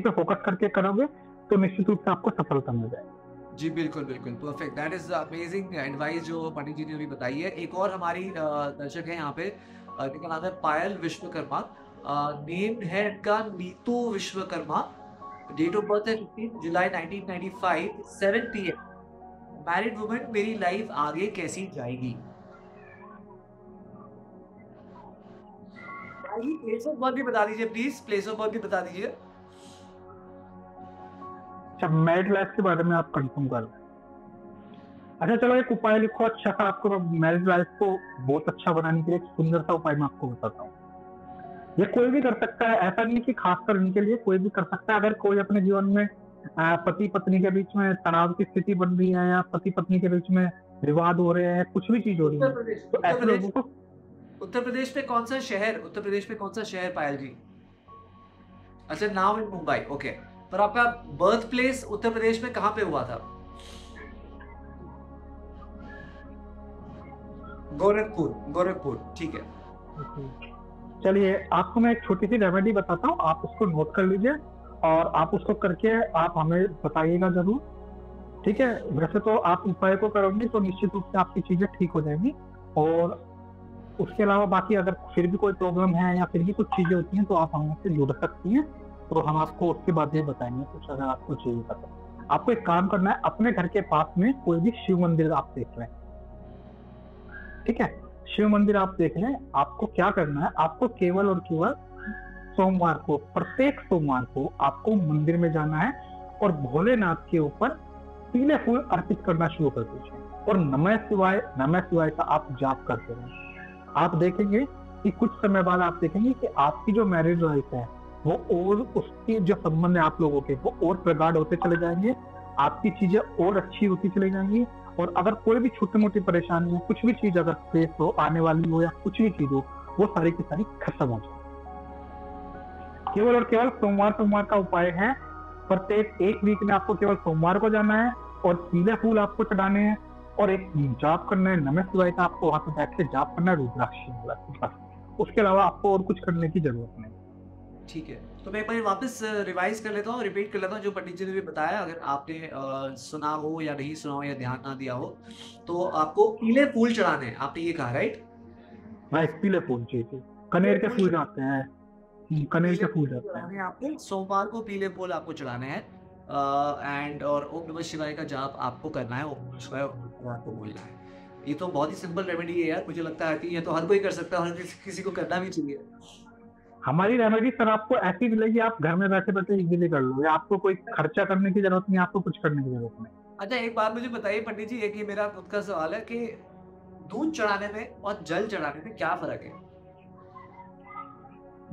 पे फोकस करके करोगे तो निश्चित रूप से आपको सफलता मिल जाएगी। जी बिल्कुल बिल्कुल, perfect, that is amazing advice जो पंडित जी ने अभी बताई है। एक और हमारी दर्शक है यहाँ पे, इनका नाम है पायल विश्वकर्मा, नेम है इनका Neetu Vishwakarma, date of birth है 15 जुलाई 1995, 7 PM, मैरिड वुमेन, मेरी लाइफ आगे कैसी जाएगी? प्लेस ऑफ बर्थ भी बता दीजिए प्लीज, प्लेस ऑफ बर्थ भी बता दीजिए। अच्छा, मैरिड लाइफ के बारे में आप कंफर्म कर रहे हैं? अच्छा चलो, एक उपाय लिखो अच्छा सा, आपको मैरिज लाइफ को बहुत अच्छा बनाने के लिए एक सुंदर सा उपाय मैं आपको बताता हूँ। ये कोई भी कर सकता है, ऐसा नहीं कि खासकर इनके लिए, कोई भी कर सकता है। अगर कोई अपने जीवन में पति पत्नी के बीच में तनाव की स्थिति बन रही है, या पति पत्नी के बीच में विवाद हो रहे हैं, कुछ भी चीज हो रही है, तो ऐसे लोगों को उत्तर प्रदेश में कौन सा शहर, उत्तर प्रदेश में कौन सा शहर पायल जी? अच्छा, नाउ इन मुंबई, ओके। पर आपका बर्थ प्लेस उत्तर प्रदेश में कहाँ पे हुआ था? गोरखपुर, गोरखपुर, ठीक है। चलिए, आपको मैं एक छोटी सी रेमेडी बताता हूँ, आप उसको नोट कर लीजिए, और आप उसको करके आप हमें बताइएगा जरूर। ठीक है, वैसे तो आप उपाय को करोगे तो निश्चित रूप से आपकी चीजें ठीक हो जाएंगी, और उसके अलावा बाकी अगर फिर भी कोई प्रॉब्लम है या फिर भी कुछ चीजें होती हैं तो आप हमसे जुड़ सकती हैं, तो हम आपको उसके बाद ये बताएंगे कुछ, अगर आपको चाहिए तो। आपको एक काम करना है, अपने घर के पास में कोई भी शिव मंदिर आप देख रहे हैं, ठीक है, शिव मंदिर आप देख लें, आपको क्या करना है, आपको केवल और केवल सोमवार को, प्रत्येक सोमवार को आपको मंदिर में जाना है, और भोलेनाथ के ऊपर पीले फूल अर्पित करना शुरू कर दीजिए, और नमः शिवाय का आप जाप करते रहें। आप देखेंगे कि कुछ समय बाद आप देखेंगे कि आपकी जो मैरिज लाइफ है वो, और उसकी जो संबंध है आप लोगों के, वो और प्रगाढ़ होते चले जाएंगे, आपकी चीजें और अच्छी होती चली जाएंगी, और अगर कोई भी छोटी मोटी परेशानी हो, कुछ भी चीज अगर फेस हो, आने वाली हो, या कुछ भी चीज हो, वो सारी की सारी खत्म हो जाए। केवल और केवल सोमवार का उपाय है। प्रत्येक एक वीक में आपको केवल सोमवार को जाना है और पीले फूल आपको चढ़ाने हैं और एक जाप करना है नमः शिवाय का, आपको वहां पर बैठ के जाप करना है रुद्राक्ष वाला, बस। उसके अलावा आपको और कुछ करने की जरूरत नहीं। ठीक है, तो मैं एक बार वापस रिवाइज कर लेता हूँ, रिपीट कर लेता हूँ जो पंडित जी ने भी बताया। अगर आपने सुना हो या नहीं सुना हो या ध्यान ना दिया हो, तो आपको पीले फूल चढ़ाने हैं, आपने ये कहा, राइट? राइट, पीले फूल, जी जी, कनेर के फूल जाते हैं, कनेर के फूल जाते हैं। आपको सोमवार को पीले फूल आपको चढ़ाने हैं, एंड और ओम नमः शिवाय का जाप आपको करना है, ओम नमः शिवाय आपको बोलना है। ये तो बहुत ही सिंपल रेमेडी है यार, मुझे लगता है कि ये तो हर कोई कर सकता है, हर किसी को करना भी चाहिए। हमारी रेमेडी सर आपको ऐसी मिलेगी, आप घर में बैठे बैठे इजीली कर लो, आपको कोई खर्चा करने की जरूरत नहीं, आपको कुछ करने की जरूरत नहीं। अच्छा, एक बात मुझे बताइए पंडित जी, एक ये मेरा खुद का सवाल है कि दूध चढ़ाने में और जल चढ़ाने में क्या फर्क है?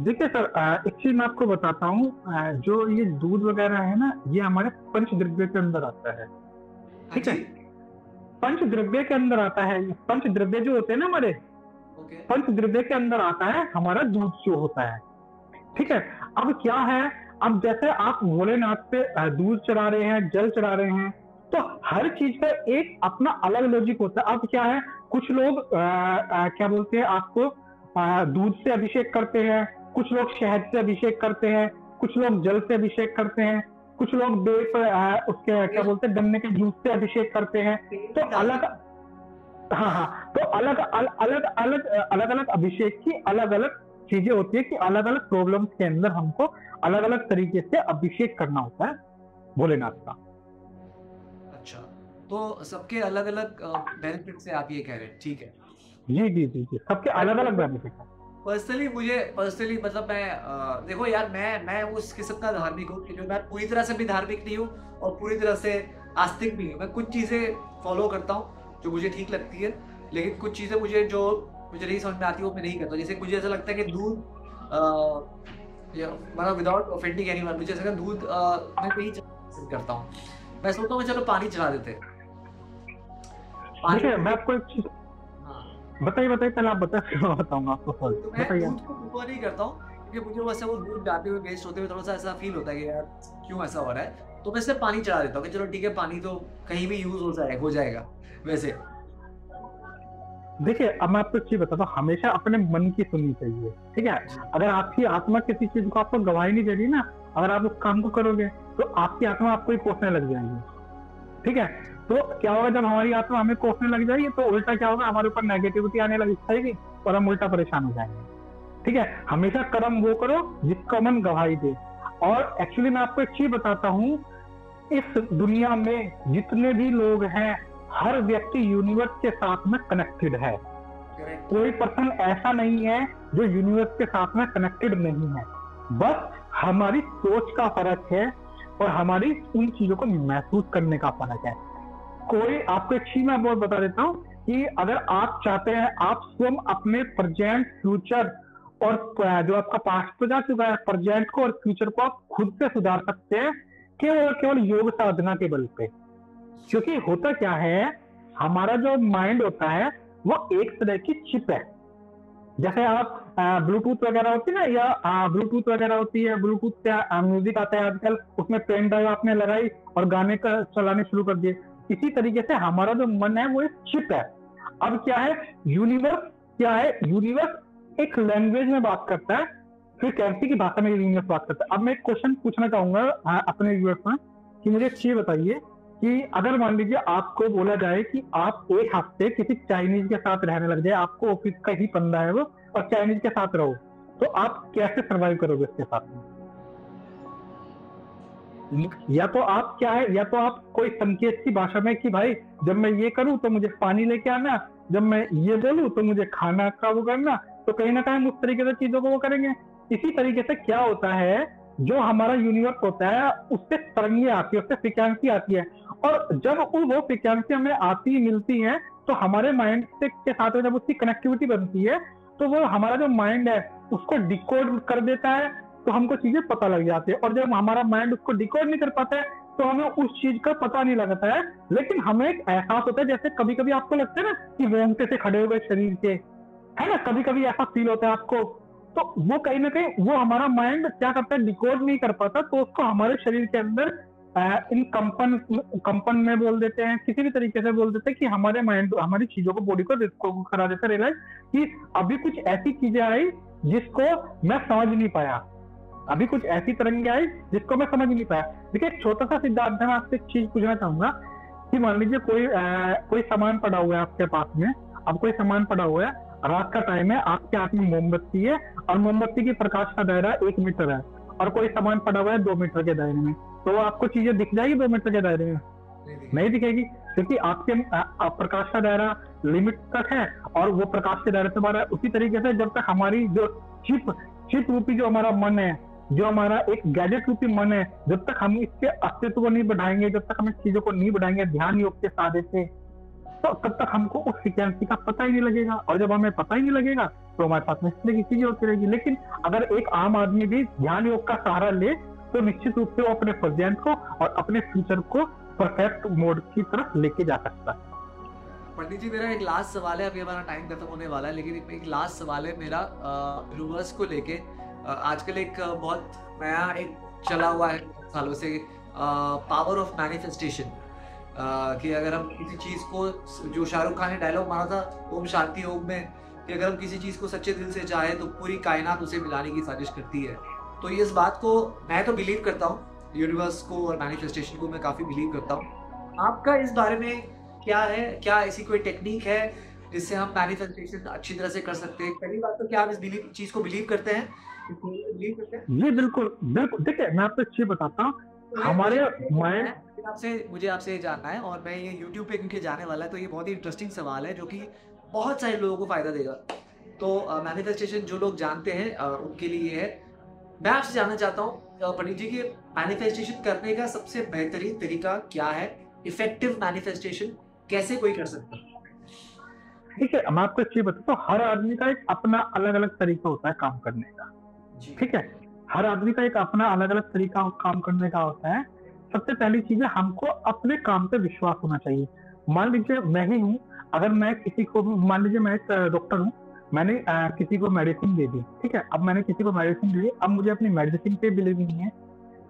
देखिए सर, एक चीज मैं आपको बताता हूँ, जो ये दूध वगैरह है ना, ये हमारे पंचद्रव्य के अंदर आता है, ठीक है? पंचद्रव्य के अंदर आता है, पंचद्रव्य जो होते हैं ना हमारे, पंचद्रव्य के अंदर आता है हमारा दूध जो होता है, ठीक है? अब क्या है, अब जैसे आप भोलेनाथ पे दूध चढ़ा रहे हैं, जल चढ़ा रहे हैं, तो हर चीज का एक अपना अलग लॉजिक होता है। अब क्या है, कुछ लोग क्या बोलते हैं, आपको दूध से अभिषेक करते हैं, कुछ लोग शहद से अभिषेक करते हैं, कुछ लोग जल से अभिषेक करते हैं, कुछ लोग उसके क्या बोलते हैं, गन्ने के जूस से अभिषेक करते हैं। तो अलग, हाँ, तो अलग अलग अभिषेक की अलग अलग चीजें होती है कि अलग अलग प्रॉब्लम्स के अंदर हमको अलग अलग तरीके से अभिषेक करना होता है भोलेनाथ का। अच्छा, तो सबके अलग अलग बेनिफिट से आप ये कह रहे हैं, ठीक है? जी जी जी जी, सबके अलग अलग बेनिफिट है। पर्सनली मतलब मैं देखो यार, मैं उस किस्म का धार्मिक हूँ कि जो मैं पूरी तरह से भी धार्मिक नहीं हूँ और पूरी तरह से आस्तिक भी नहीं हूँ। मैं कुछ चीज़ें फॉलो करता हूँ जो मुझे ठीक लगती है, लेकिन कुछ चीज़ें मुझे नहीं समझ में आती वो मैं नहीं करता। जैसे मुझे ऐसा लगता है कि दूध मतलब विदाउट ऑफेंडिंग एनीवन, मुझे ऐसा दूध मैं नहीं पसंद करता हूँ। मैं सोचता हूँ चलो पानी चढ़ा देते हैं। मैं आपको एक चीज बताइए, पहले आप बताइए फिर मैं बताऊंगा आपको। तो मैं दूध को प्रिफर नहीं करता हूँ क्योंकि मुझे वैसे वो दूध जाते हुए वेस्ट होते हुए थोड़ा सा ऐसा फील होता है कि यार क्यों ऐसा हो रहा है, तो मैं सिर्फ पानी चढ़ा देता हूँ कि चलो ठीक है, पानी तो कहीं भी यूज हो जाएगा वैसे। देखिए, अब मैं आपको एक चीज बताता हूँ, हमेशा अपने मन की सुननी चाहिए, ठीक है? अगर आपकी आत्मा किसी चीज को आपको गवाही नहीं दे रही ना, अगर आप उस काम को करोगे तो आपकी आत्मा आपको ही कोसने लग जाएगी, ठीक है? तो क्या होगा, जब हमारी आत्मा हमें कोसने लग जाएगी तो उल्टा क्या होगा, हमारे ऊपर नेगेटिविटी आने लग जाएगी और हम उल्टा परेशान हो जाएंगे, ठीक है? हमेशा कर्म वो करो जिसका मन गवाही दे। और एक्चुअली मैं आपको एक चीज बताता हूँ, इस दुनिया में जितने भी लोग हैं, हर व्यक्ति यूनिवर्स के साथ में कनेक्टेड है। कोई पर्सन ऐसा नहीं है जो यूनिवर्स के साथ में कनेक्टेड नहीं है, बस हमारी सोच का फर्क है और हमारी उन चीजों को महसूस करने का फर्क है। कोई आपको एक चीज मैं बहुत बता देता हूँ कि अगर आप चाहते हैं, आप स्वयं अपने प्रेजेंट, फ्यूचर और जो आपका पास्ट तो जा चुका है, प्रेजेंट को और फ्यूचर को आप खुद से सुधार सकते हैं केवल योग साधना के बल पे। क्योंकि होता क्या है, हमारा जो माइंड होता है वो एक तरह की चिप है। जैसे आप ब्लूटूथ वगैरह होती है ना, या ब्लूटूथ वगैरह होती है, ब्लूटूथ से म्यूजिक आता है आजकल, उसमें पेन ड्राइव आपने लगाई और गाने का चलाने शुरू कर दिए। इसी तरीके से हमारा जो मन है वो एक चिप है। अब क्या है, यूनिवर्स एक लैंग्वेज में बात करता है, फ्रीक्वेंसी की भाषा में यूनिवर्स बात करता है। अब मैं एक क्वेश्चन पूछना चाहूंगा अपने व्यूअर्स में कि मुझे एक चीज बताइए कि अगर मान लीजिए आपको बोला जाए कि आप एक हफ्ते किसी चाइनीज के साथ रहने लग जाए, आपको ऑफिस का ही बंदा है वो और चाइनीज के साथ रहो, तो आप कैसे सर्वाइव करोगे उसके साथ में? या तो आप क्या है, या तो आप कोई संकेत की भाषा में कि भाई जब मैं ये करूं तो मुझे पानी लेके आना, जब मैं ये बोलूं तो मुझे खाना का वो करना, तो कहीं ना कहीं उस तरीके से चीजों को वो करेंगे। इसी तरीके से क्या होता है, जो हमारा यूनिवर्स होता है उससे तरंगें आती है, उससे फ्रीक्वेंसी आती है, और जब वो फ्रीक्वेंसी हमें आती मिलती है तो हमारे माइंड से के साथ में जब उसकी कनेक्टिविटी बनती है तो वो हमारा जो माइंड है उसको डिकोड कर देता है, तो हमको चीजें पता लग जाती है। और जब हमारा माइंड उसको डिकोड नहीं कर पाता है तो हमें उस चीज का पता नहीं लगता है, लेकिन हमें एक एहसास होता है। जैसे कभी कभी आपको लगता है ना कि रोंगटे से खड़े हुए शरीर के, है ना, कभी कभी ऐसा फील होता है आपको तो वो कहीं ना कहीं वो हमारा माइंड क्या करता है, डिकोड नहीं कर पाता, तो उसको हमारे शरीर के अंदर इन कंपन में बोल देते हैं, किसी भी तरीके से बोल देते हैं कि हमारे माइंड, हमारी चीजों को, बॉडी को करा देता है रियलाइज कि अभी कुछ ऐसी चीजें आई जिसको मैं समझ नहीं पाया, अभी कुछ ऐसी तरंगे आई जिसको मैं समझ नहीं पाया। देखिए एक छोटा सा सिद्धांत है, मैं आपसे एक चीज पूछना चाहूंगा कि मान लीजिए कोई सामान पड़ा हुआ है आपके पास में, अब कोई सामान पड़ा हुआ है, रात का टाइम है, आपके हाथ में मोमबत्ती है और मोमबत्ती की प्रकाश का दायरा 1 मीटर है, और कोई सामान पड़ा हुआ है 2 मीटर के दायरे में, तो आपको चीजें दिख जाएगी 2 मीटर के दायरे में? नहीं दिखेगी, क्योंकि आपके प्रकाश का दायरा लिमिट तक है और वो प्रकाश के दायरे से बाहर है। उसी तरीके से जब तक हमारी जो चिप रूपी जो हमारा मन है, जो हमारा एक गैजेट रूपी मन है, जब तक हम इसके अस्तित्व को नहीं बढ़ाएंगे, जब तक हम इस चीजों को नहीं बढ़ाएंगे ध्यान योग के सहारे से, तो तब तक हमको उस फ्रीक्वेंसी का पता ही नहीं लगेगा, और जब हमें पता ही नहीं लगेगा तो हमारे साथ में इस तरह की चीजें होती रहेगी। लेकिन अगर एक आम आदमी भी ध्यान योग का सहारा ले तो निश्चित रूप से वो अपने प्रेजेंट को और अपने फ्यूचर को परफेक्ट मोड की तरफ लेके जा सकता है। पंडित जी, मेरा एक लास्ट सवाल है, अभी हमारा टाइम खत्म होने वाला है, लेकिन एक लास्ट सवाल है मेरा यूनिवर्स को लेके। आजकल एक बहुत नया एक चला हुआ है सालों से, पावर ऑफ मैनिफेस्टेशन, कि अगर हम किसी चीज को, जो शाहरुख खान ने डायलॉग मारा था ओम शांति ओम में, कि अगर हम किसी चीज को सच्चे दिल से चाहे तो पूरी कायनात उसे मिलाने की साजिश करती है। तो इस बात को मैं तो बिलीव करता हूँ, यूनिवर्स को और मैनिफेस्टेशन को मैं काफी बिलीव करता हूँ। आपका इस बारे में क्या है? क्या ऐसी कोई टेक्निक है जिससे हम मैनिफेस्टेशन अच्छी तरह से कर सकते हैं? पहली बात तो क्या आप इस चीज को बिलीव करते हैं? जी बिल्कुल बिल्कुल। देखिए मैं आपको एक चीज बताता हूँ, हमारे माइंड मुझे आपसे जानना है, और मैं ये YouTube पे क्योंकि जाने वाला है, तो ये बहुत ही इंटरेस्टिंग सवाल है जो कि बहुत सारे लोगों को फायदा देगा। तो मैनिफेस्टेशन जो लोग जानते हैं उनके लिए है। मैं आपसे जानना चाहता हूँ पंडित जी कि मैनिफेस्टेशन करने का सबसे बेहतरीन तरीका क्या है? इफेक्टिव मैनिफेस्टेशन कैसे कोई कर सकता है? ठीक है, मैं आपको एक चीज बताता हूँ, हर आदमी का एक अपना अलग अलग तरीका होता है काम करने का। ठीक है, हर आदमी का एक अपना अलग अलग तरीका काम करने का होता है। सबसे पहली चीज है, हमको अपने काम पे विश्वास होना चाहिए। मान लीजिए मैं ही हूँ, अगर मैं किसी को, मान लीजिए मैं एक डॉक्टर हूँ, मैंने किसी को मेडिसिन दे दी, ठीक है, अब मैंने किसी को मेडिसिन दी, अब मुझे अपनी मेडिसिन पे बिलीव नहीं है,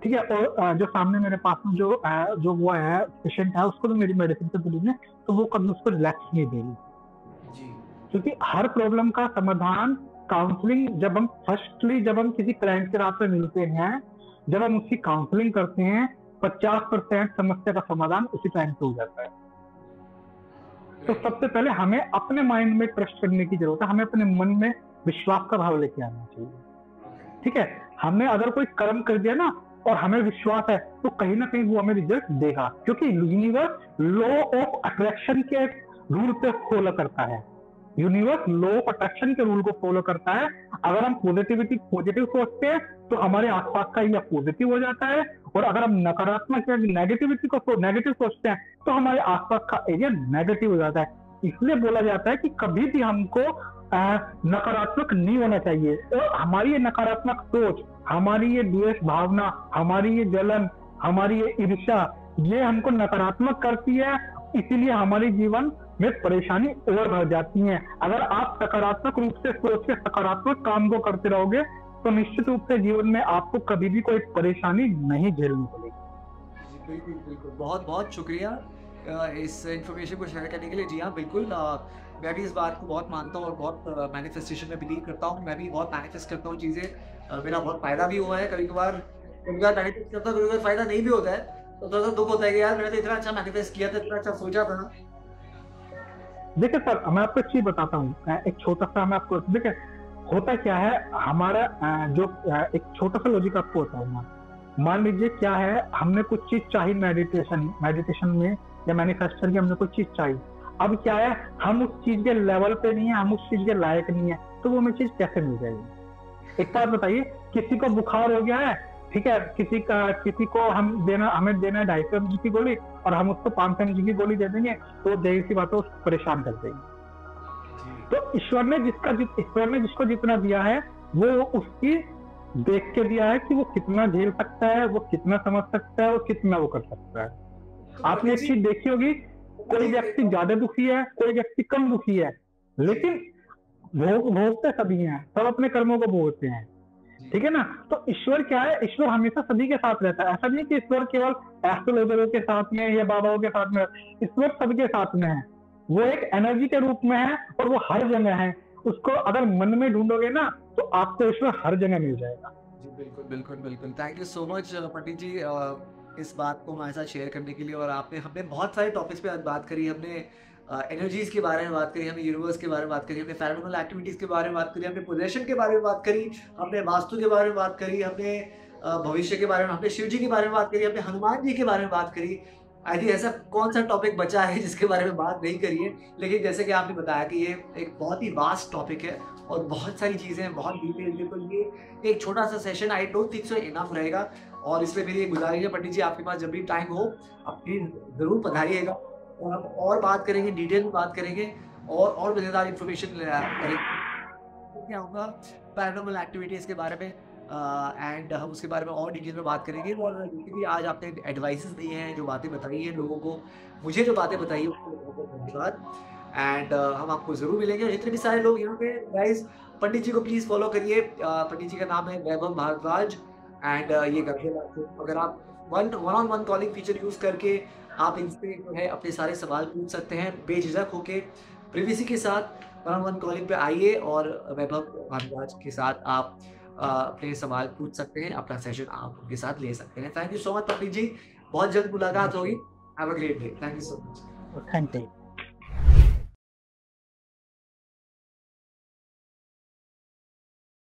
ठीक है, और जो सामने मेरे पास में जो वो है पेशेंट है, उसको भी मेरी मेडिसिन पे बिलीव है, तो वो कभी उसको रिलैक्स नहीं देगी। क्योंकि हर प्रॉब्लम का समाधान काउंसलिंग, जब हम किसी क्लाइंट के साथ में मिलते हैं, जब हम उसकी काउंसलिंग करते हैं, 50% समस्या का समाधान उसी टाइम पे हो जाता है। तो सबसे पहले हमें अपने माइंड में ट्रस्ट करने की जरूरत है, हमें अपने मन में विश्वास का भाव लेके आना चाहिए। ठीक है, हमने अगर कोई कर्म कर दिया ना और हमें विश्वास है, तो कहीं ना कहीं वो हमें रिजल्ट देगा, क्योंकि यूनिवर्स लॉ ऑफ अट्रैक्शन के रूल पे फॉलो करता है। यूनिवर्स लॉ ऑफ अट्रैक्शन के रूल को फॉलो करता है। अगर हम पॉजिटिव सोचते हैं तो हमारे आसपास का एरिया पॉजिटिव हो जाता है, और अगर हम नकारात्मक या नेगेटिव सोचते हैं तो हमारे आसपास का एरिया नेगेटिव हो जाता है। इसलिए बोला जाता है कि कभी भी हमको नकारात्मक नहीं होना चाहिए, और हमारी ये नकारात्मक सोच, हमारी ये द्वेष भावना, हमारी ये जलन, हमारी ये ईर्ष्या, ये हमको नकारात्मक करती है। इसीलिए हमारे जीवन में परेशानी और बढ़ जाती है। अगर आप सकारात्मक रूप से सोच के सकारात्मक काम को करते रहोगे तो निश्चित रूप से जीवन में आपको कभी भी कोई परेशानी नहीं झेलनी पड़ेगी। बिल्कुल बिल्कुल, बहुत बहुत शुक्रिया इस इन्फॉर्मेशन को शेयर करने के लिए। जी हाँ बिल्कुल, मैं भी इस बात को बहुत मानता हूँ और बहुत मैनिफेस्टेशन में बिलीव करता हूँ। मैं भी बहुत मैनिफेस्ट करता हूँ चीज़ें, मेरा बहुत फायदा भी हुआ है। कभी कभार मैनिफेस्ट करता हूँ, कभी कभार फायदा नहीं भी होता है, तो थोड़ा सा दुख होता है कि यार मैंने तो इतना अच्छा मैनिफेस्ट किया था, इतना अच्छा सोचा था। देखिए सर, मैं आपको एक चीज बताता हूँ, एक छोटा सा मैं आपको, देखिए होता क्या है हमारा, जो एक छोटा सा लॉजिक आपको होता है ना, मान लीजिए क्या है, हमने कुछ चीज चाहिए मेडिटेशन में या मैनिफेस्टर की हमने कुछ चीज चाहिए। अब क्या है, हम उस चीज के लेवल पे नहीं है, हम उस चीज के लायक नहीं है, तो वो हमें चीज कैसे मिल जाएगी? एक बात बताइए, किसी को बुखार हो गया है, ठीक है, किसी को हमें देना है 250 mg की गोली और हम उसको 500 mg की गोली दे देंगे, तो जाहिर सी बात है उसको परेशान कर देंगे। तो ईश्वर ने जिसको जितना दिया है वो उसकी देख के दिया है कि वो कितना झेल सकता है, वो कितना समझ सकता है, वो कितना वो कर सकता है। आपने एक चीज देखी होगी, कोई व्यक्ति ज्यादा दुखी है, कोई व्यक्ति कम दुखी है, लेकिन भोगते सभी हैं, सब अपने कर्मों को भोगते हैं, जी। ठीक है ना? तो ईश्वर क्या है? ईश्वर हमेशा सभी के साथ रहता है। ऐसा नहीं कि ईश्वर केवल एस्ट्रोलॉजरों के साथ में या बाबाओं के साथ में, ईश्वर सबके साथ में है। वो एक एनर्जी के रूप में है और वो हर जगह है। उसको अगर मन में ढूंढोगे ना तो आपको ईश्वर हर जगह मिल जाएगा। जी, बिल्कुल, बिल्कुल, बिल्कुल। थैंक यू सो मच पंडित जी इस बात को हमारे साथ शेयर करने के लिए और आपने हमने बहुत सारे टॉपिक्स पे आज बात करी। हमने एनर्जीज़ के बारे में बात करी, हमने यूनिवर्स के बारे में बात करी, हमने पैरानॉर्मल एक्टिविटीज़ के बारे में बात करी, हमने पोज़ेशन के बारे में बात करी, हमने वास्तु के बारे में बात करी, हमने भविष्य के बारे में, हमने शिव जी के बारे में बात करी, हमने हनुमान जी के बारे में बात करी। आई थिंक ऐसा कौन-सा टॉपिक बचा है जिसके बारे में बात नहीं करी है। लेकिन जैसे कि आपने बताया कि ये एक बहुत ही वास्ट टॉपिक है और बहुत सारी चीज़ें हैं, बहुत डिटेल है, तो ये एक छोटा-सा session I don't think so enough रहेगा और इसलिए मेरी एक गुज़ारिश है पंडित जी आपके पास जब भी टाइम हो, आप प्लीज़ ज़रूर पधारिएगा और हम और बात करेंगे, डिटेल में बात करेंगे और मज़ेदार इन्फॉर्मेशन करेंगे। तो क्या होगा पैरानॉर्मल एक्टिविटीज़ के बारे में एंड हम उसके बारे में और डिटेल में बात करेंगे और जितनी भी आज आपने एडवाइसेस दी हैं, जो बातें बताई हैं लोगों को, मुझे जो बातें बताई हैं उसके लिए बहुत-बहुत धन्यवाद एंड हम आपको ज़रूर मिलेंगे और जितने भी सारे लोग यहाँ पे गाइस पंडित जी को प्लीज़ फ़ॉलो करिए। पंडित जी का नाम है वैभव भारद्वाज एंड ये गाज़ियाबाद से अगर आप one on one calling feature use करके आप इनसे जो है अपने सारे सवाल पूछ सकते हैं बेझिझक होके, प्रिवेसी के साथ वन ऑन वन कॉलिंग पे आइए और वैभव भारद्वाज के साथ आप अपने सवाल पूछ सकते हैं, अपना सेशन आप उनके साथ ले सकते हैं। थैंक यू सो मच पंडित जी, बहुत जल्द मुलाकात होगी। Have a great day. Thank you so much. Thank you.